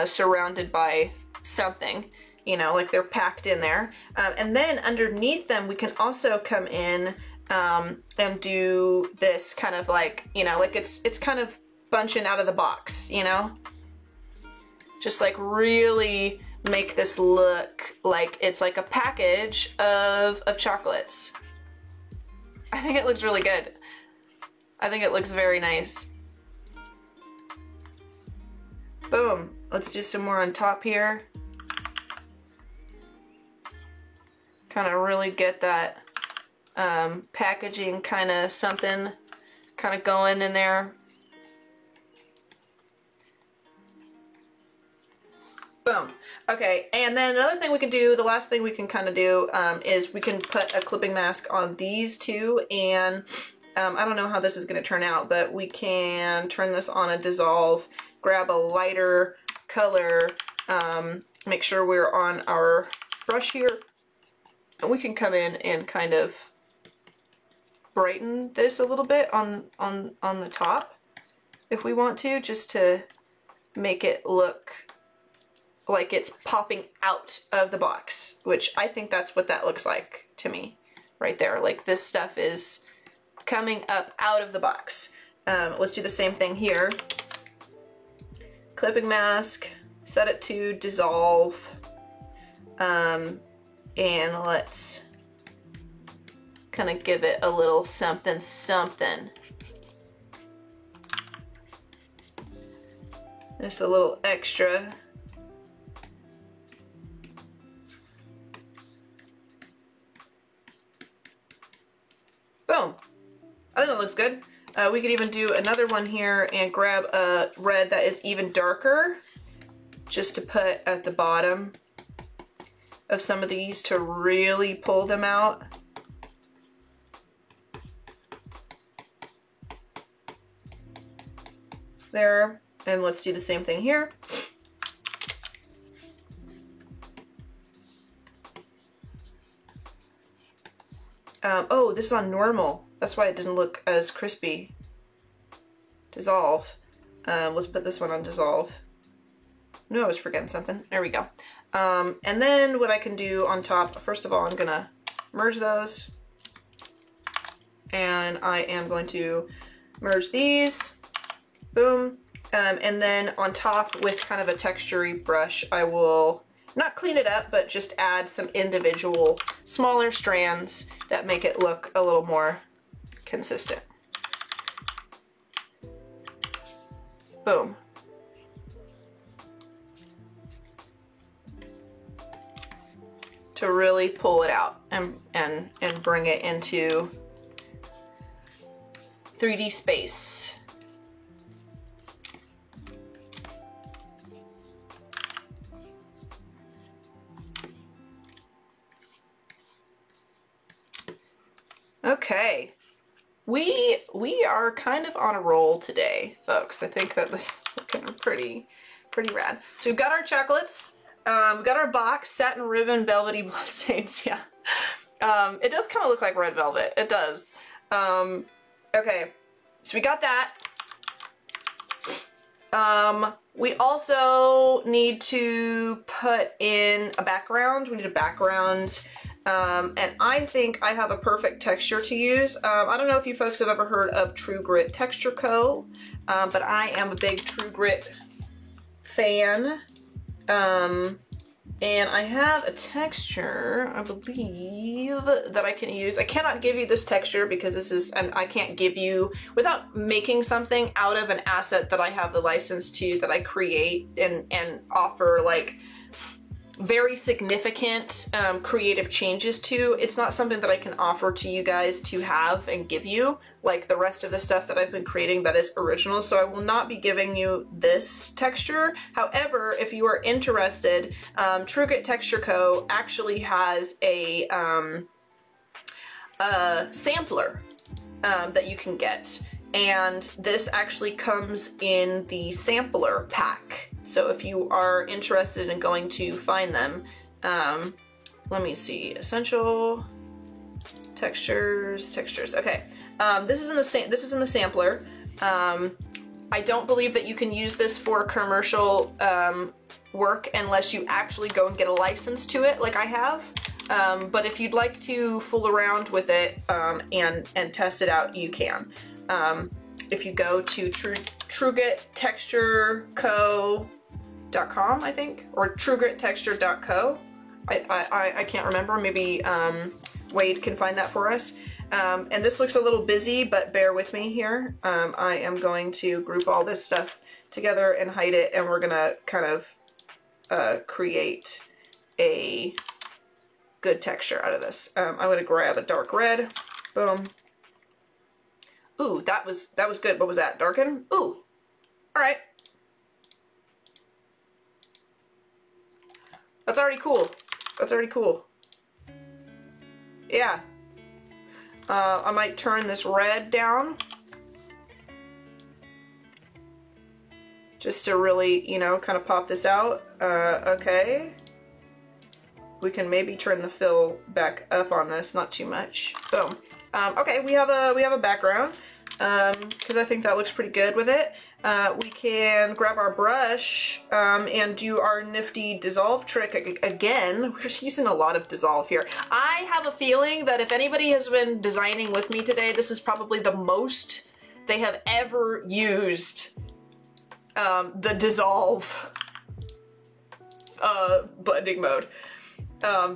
surrounded by something, you know, like they're packed in there. And then underneath them we can also come in and do this kind of like, you know, like it's kind of bunching out of the box, you know, just like really make this look like it's like a package of chocolates. I think it looks really good. I think it looks very nice. Boom. Let's do some more on top here. Kind of really get that packaging kind of something kind of going in there. Boom. Okay, and then another thing we can do, the last thing we can kind of do is we can put a clipping mask on these two, and I don't know how this is going to turn out, but we can turn this on a dissolve, grab a lighter color, make sure we're on our brush here, and we can come in and kind of brighten this a little bit on the top if we want to, just to make it look like it's popping out of the box, which I think that's what that looks like to me right there. Like this stuff is coming up out of the box. Let's do the same thing here. Clipping mask, set it to dissolve, and let's kind of give it a little something something. Just a little extra. Boom. I think that looks good. We could even do another one here and grab a red that is even darker just to put at the bottom of some of these to really pull them out. There, and let's do the same thing here. Oh, this is on normal. That's why it didn't look as crispy. Dissolve. Let's put this one on dissolve. No, I was forgetting something. There we go. And then what I can do on top, first of all, I'm gonna merge those. And I am going to merge these. Boom. And then on top with kind of a textury brush, I will not clean it up, but just add some individual smaller strands that make it look a little more consistent. Boom. To really pull it out and bring it into 3D space. Okay, we are kind of on a roll today, folks. I think that this is looking pretty rad. So we've got our chocolates, we've got our box, satin ribbon, velvety bloodstains. Yeah, it does kind of look like red velvet. It does. Okay, so we got that. We also need to put in a background. We need a background. And I think I have a perfect texture to use. I don't know if you folks have ever heard of True Grit Texture Co., but I am a big True Grit fan. And I have a texture, I believe, that I can use. I cannot give you this texture because this is, and I can't give you, without making something out of an asset that I have the license to, that I create and offer like very significant creative changes to. It's not something that I can offer to you guys to have and give you like the rest of the stuff that I've been creating that is original, so I will not be giving you this texture. However, if you are interested, True Grit Texture Co. actually has a sampler that you can get, and this actually comes in the sampler pack. So if you are interested in going to find them, let me see, essential textures. Okay, this is in the sampler. I don't believe that you can use this for commercial work unless you actually go and get a license to it, like I have. But if you'd like to fool around with it and test it out, you can. If you go to TrueGritTextureCo.com, I think, or TrueGritTexture.co. I can't remember. Maybe Wade can find that for us. And this looks a little busy, but bear with me here. I am going to group all this stuff together and hide it, and we're gonna kind of create a good texture out of this. I'm gonna grab a dark red. Boom. Ooh, that was good. What was that? Darken? Ooh. All right. That's already cool. That's already cool. Yeah. I might turn this red down. Just to really, you know, kind of pop this out. Okay. We can maybe turn the fill back up on this, not too much. Boom. Okay, we have a background. Because I think that looks pretty good with it. we can grab our brush and do our nifty dissolve trick again. We're just using a lot of dissolve here. I have a feeling that if anybody has been designing with me today, this is probably the most they have ever used the dissolve blending mode.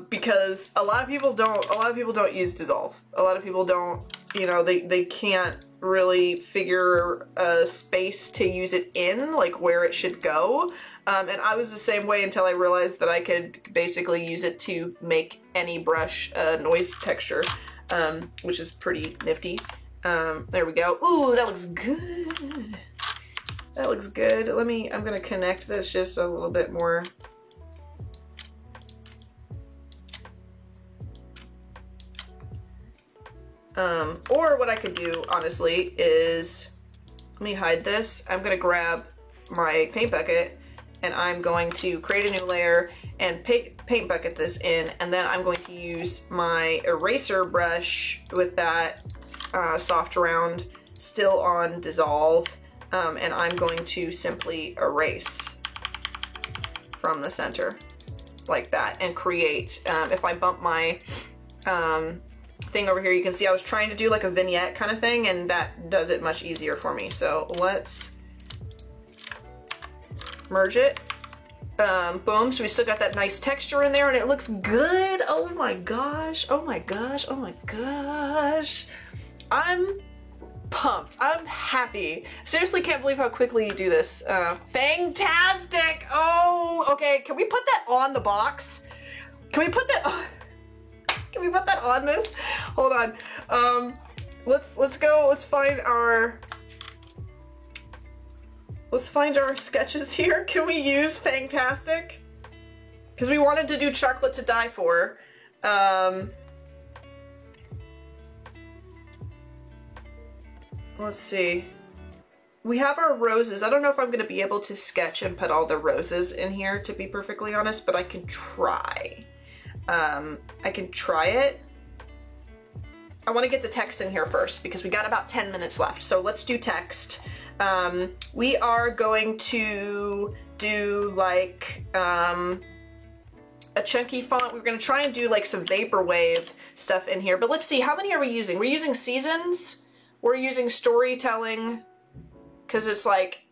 Because a lot of people don't use dissolve. A lot of people don't, you know, they can't really figure a space to use it in, like where it should go. And I was the same way until I realized that I could basically use it to make any brush noise texture, which is pretty nifty. There we go. Ooh, that looks good. That looks good. I'm gonna connect this just a little bit more. Or what I could do, honestly, is, let me hide this. I'm gonna grab my paint bucket and I'm going to create a new layer and paint bucket this in, and then I'm going to use my eraser brush with that soft round still on dissolve, and I'm going to simply erase from the center like that and create, if I bump my thing over here, you can see I was trying to do like a vignette kind of thing, and that does it much easier for me. So let's merge it. Boom, so we still got that nice texture in there and it looks good. Oh my gosh, oh my gosh, oh my gosh. I'm pumped, I'm happy. Seriously can't believe how quickly you do this. Fantastic! Oh, okay, can we put that on the box? Can we put that on? Can we put that on this? Hold on. Let's go. Let's find our sketches here. Can we use Fantastic? Because we wanted to do Chocolate to Die For. Let's see. We have our roses. I don't know if I'm going to be able to sketch and put all the roses in here, to be perfectly honest, but I can try. I can try it. I want to get the text in here first because we got about 10 minutes left. So let's do text. We are going to do like a chunky font. We're going to try and do like some vaporwave stuff in here. But let's see, how many are we using? We're using seasons. We're using storytelling because it's like,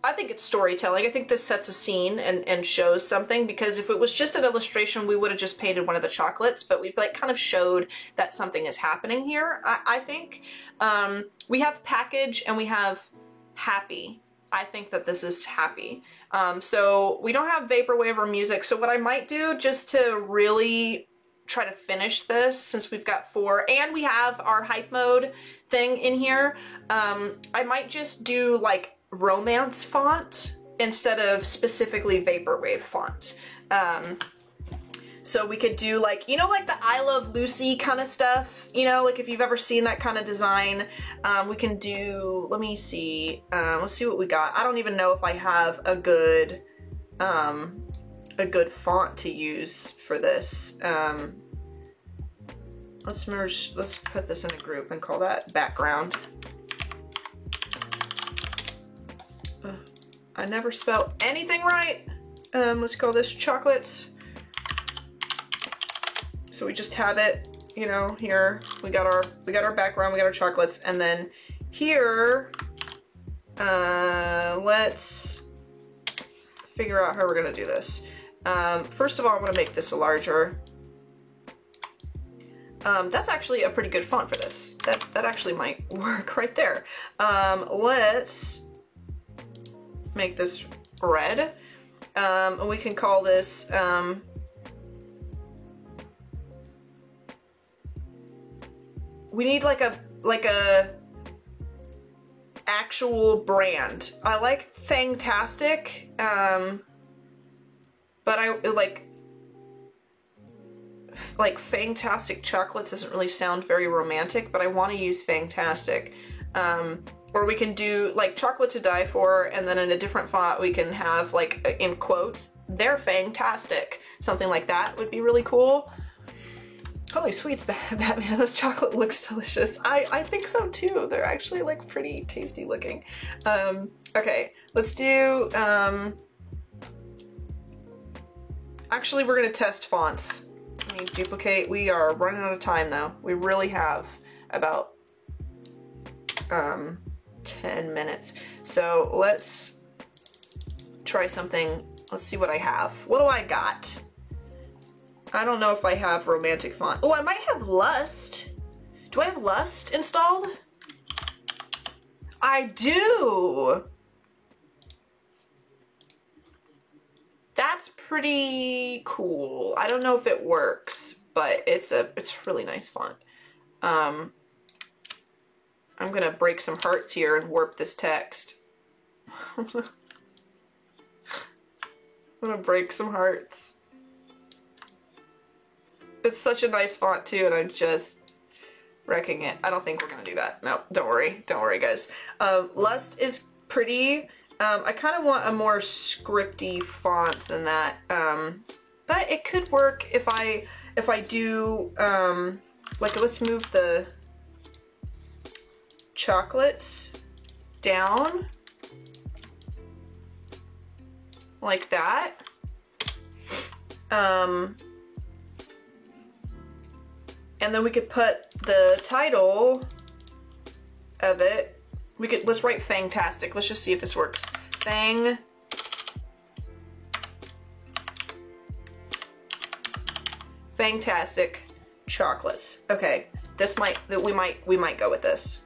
I think it's storytelling. I think this sets a scene and shows something, because if it was just an illustration, we would have just painted one of the chocolates, but we've like kind of showed that something is happening here, I think. We have package and we have happy. I think that this is happy. So we don't have vaporwave or music. So what I might do, just to really try to finish this, since we've got 4 and we have our hype mode thing in here, I might just do like romance font instead of specifically vaporwave font. So we could do like, you know, like the I Love Lucy kind of stuff, you know, like if you've ever seen that kind of design. We can do, let me see, let's see what we got. I don't even know if I have a good font to use for this. Let's put this in a group and call that background. I never spelled anything right. Let's call this chocolates. So we just have it, you know, here we got our background, we got our chocolates, and then here, let's figure out how we're gonna do this. First of all, I'm gonna make this larger. That's actually a pretty good font for this. That actually might work right there. Let's make this red, and we can call this we need like a actual brand. I like Fantastic, but I like Fantastic Chocolates doesn't really sound very romantic, but I want to use Fantastic. Or we can do like Chocolate to Die For, and then in a different font we can have like in quotes, they're fantastic. Something like that would be really cool. Holy sweets, Batman, this chocolate looks delicious. I think so too. They're actually like pretty tasty looking. Okay, let's do, actually we're gonna test fonts. Let me duplicate. We are running out of time though. We really have about 10 minutes. So let's try something. Let's see what I have. What do I got? I don't know if I have romantic font. Oh, I might have Lust. Do I have Lust installed? I do. That's pretty cool. I don't know if it works, but it's really nice font. I'm gonna break some hearts here and warp this text. I'm gonna break some hearts. It's such a nice font too, and I'm just wrecking it. I don't think we're gonna do that. No, don't worry. Don't worry, guys. Lust is pretty. I kind of want a more scripty font than that. But it could work if I do, like, let's move the chocolates down like that. And then we could put the title of it. Let's write Fangtastic. Let's just see if this works. Fangtastic chocolates. Okay, we might go with this.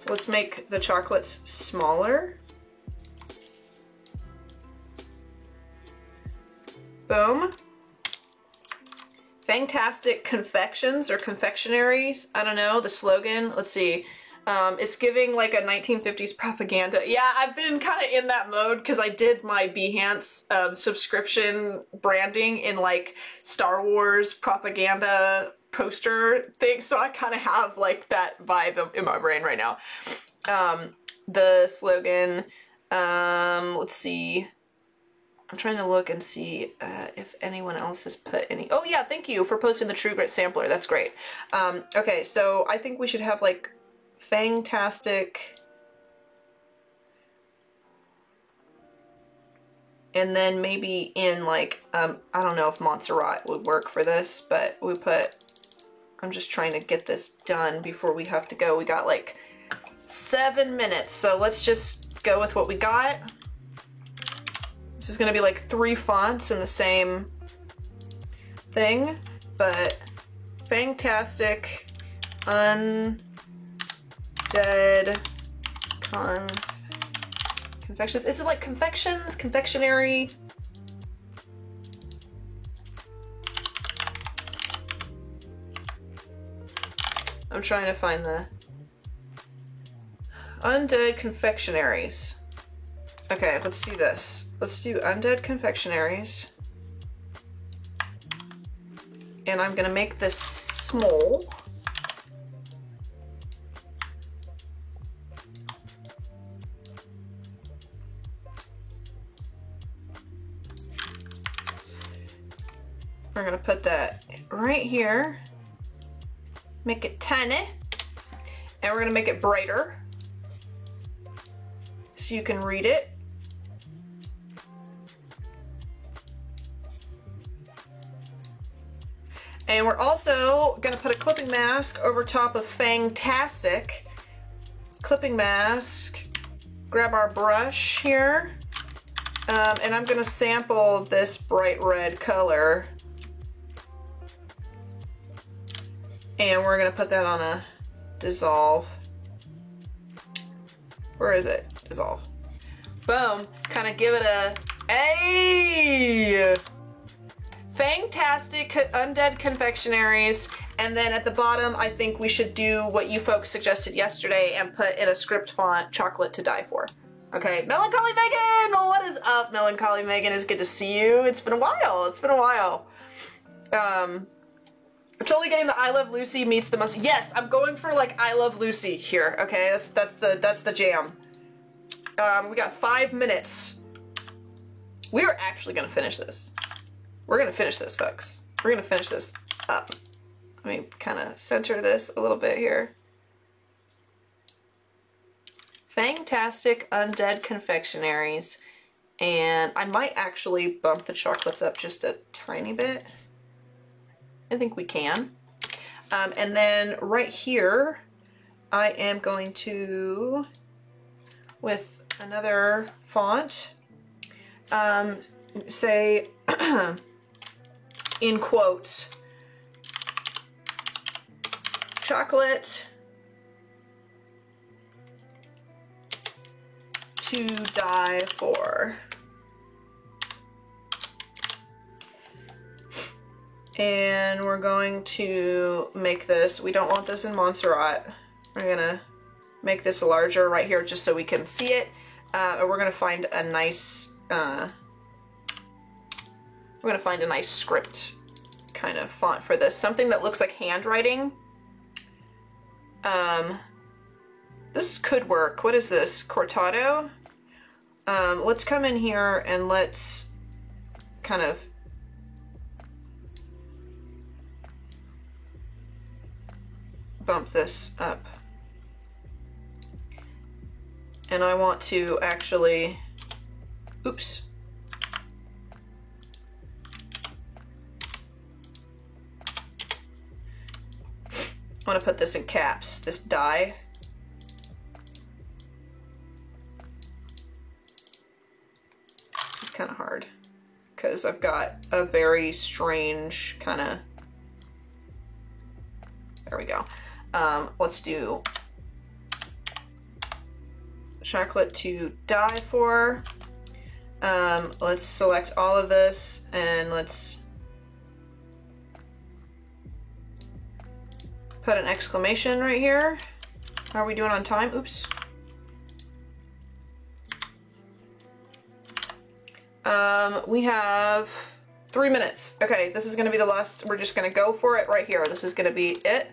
Let's make the chocolates smaller. Boom. Fangtastic confections or confectionaries. I don't know, the slogan. Let's see. It's giving like a 1950s propaganda. Yeah, I've been kind of in that mode because I did my Behance subscription branding in like Star Wars propaganda poster thing. So I kind of have like that vibe in my brain right now. The slogan, let's see. I'm trying to look and see if anyone else has put any. Oh yeah, thank you for posting the True Grit sampler. That's great. Okay, so I think we should have like Fangtastic. And then maybe in like, I don't know if Montserrat would work for this, but we put, I'm just trying to get this done before we have to go. We got like 7 minutes, so let's just go with what we got. This is gonna be like 3 fonts in the same thing, but Fangtastic, Undead Confections. Is it like confections? Confectionery? I'm trying to find the Undead Confectionaries. Okay, let's do this. Let's do Undead Confectionaries. And I'm gonna make this small. We're gonna put that right here. Make it tiny. And we're gonna make it brighter so you can read it. And we're also gonna put a clipping mask over top of Fangtastic. Clipping mask. Grab our brush here. And I'm gonna sample this bright red color. And we're gonna put that on a dissolve. Where is it? Dissolve. Boom. Kind of give it a, hey! Fangtastic Undead Confectionaries, and then at the bottom I think we should do what you folks suggested yesterday and put in a script font, Chocolate to Die For. Okay, Melancholy Megan! What is up, Melancholy Megan? It's good to see you. It's been a while. It's been a while. I'm totally getting the I Love Lucy meets the most. Yes, I'm going for like I Love Lucy here. Okay, that's the jam. We got 5 minutes. we're actually gonna finish this. We're gonna finish this, folks. We're gonna finish this up. Let me kind of center this a little bit here. Fantastic Undead Confectionaries. And I might actually bump the chocolates up just a tiny bit. I think we can. And then right here, I am going to, with another font, say, in quotes, chocolate to die for. And we're going to make this, we don't want this in Montserrat. We're gonna make this larger right here just so we can see it. And we're gonna find a nice, script kind of font for this. Something that looks like handwriting. This could work. What is this? Cortado? Let's come in here and let's kind of bump this up. And I want to actually, oops. I want to put this in caps, this die. This is kind of hard because I've got a very strange kind of, there we go. Let's do chocolate to die for. Let's select all of this and let's put an exclamation right here. How are we doing on time? Oops. We have 3 minutes. Okay, this is gonna be the last, we're just gonna go for it right here. This is gonna be it.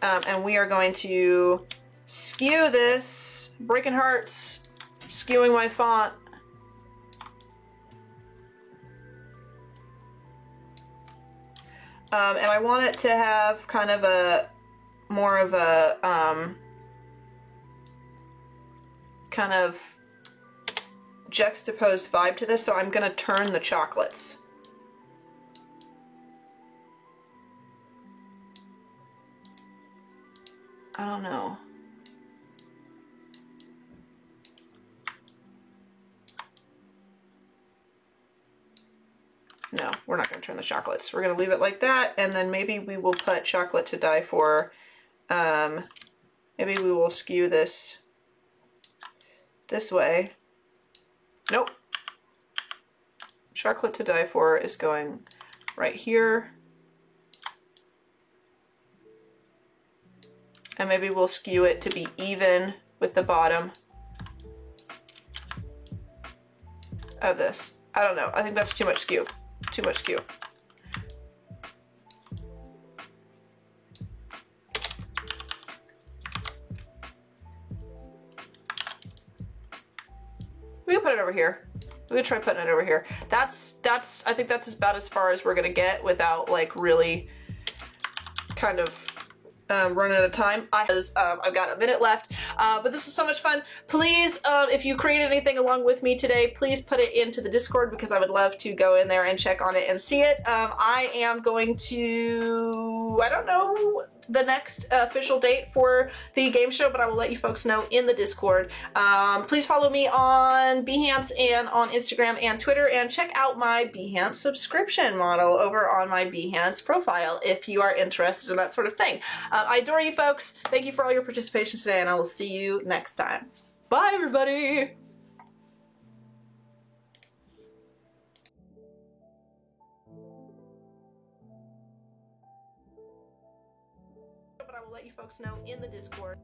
And we are going to skew this, breaking hearts, skewing my font. And I want it to have kind of a, more of a, kind of juxtaposed vibe to this, so I'm gonna turn the chocolates. I don't know. No, we're not going to turn the chocolates. We're going to leave it like that, and then maybe we will put chocolate to die for. Maybe we will skew this way. Nope. Chocolate to die for is going right here. And maybe we'll skew it to be even with the bottom of this. I don't know. I think that's too much skew. Too much skew. We can put it over here. We can try putting it over here. I think that's about as far as we're gonna get without like really kind of running out of time. I've got a minute left, but this is so much fun. Please, if you create anything along with me today, please put it into the Discord because I would love to go in there and check on it and see it. I am going to, I don't know the next official date for the game show, but I will let you folks know in the Discord. Please follow me on Behance and on Instagram and Twitter, and check out my Behance subscription model over on my Behance profile if you are interested in that sort of thing. I adore you folks. Thank you for all your participation today, and I will see you next time. Bye, everybody! But I will let you folks know in the Discord.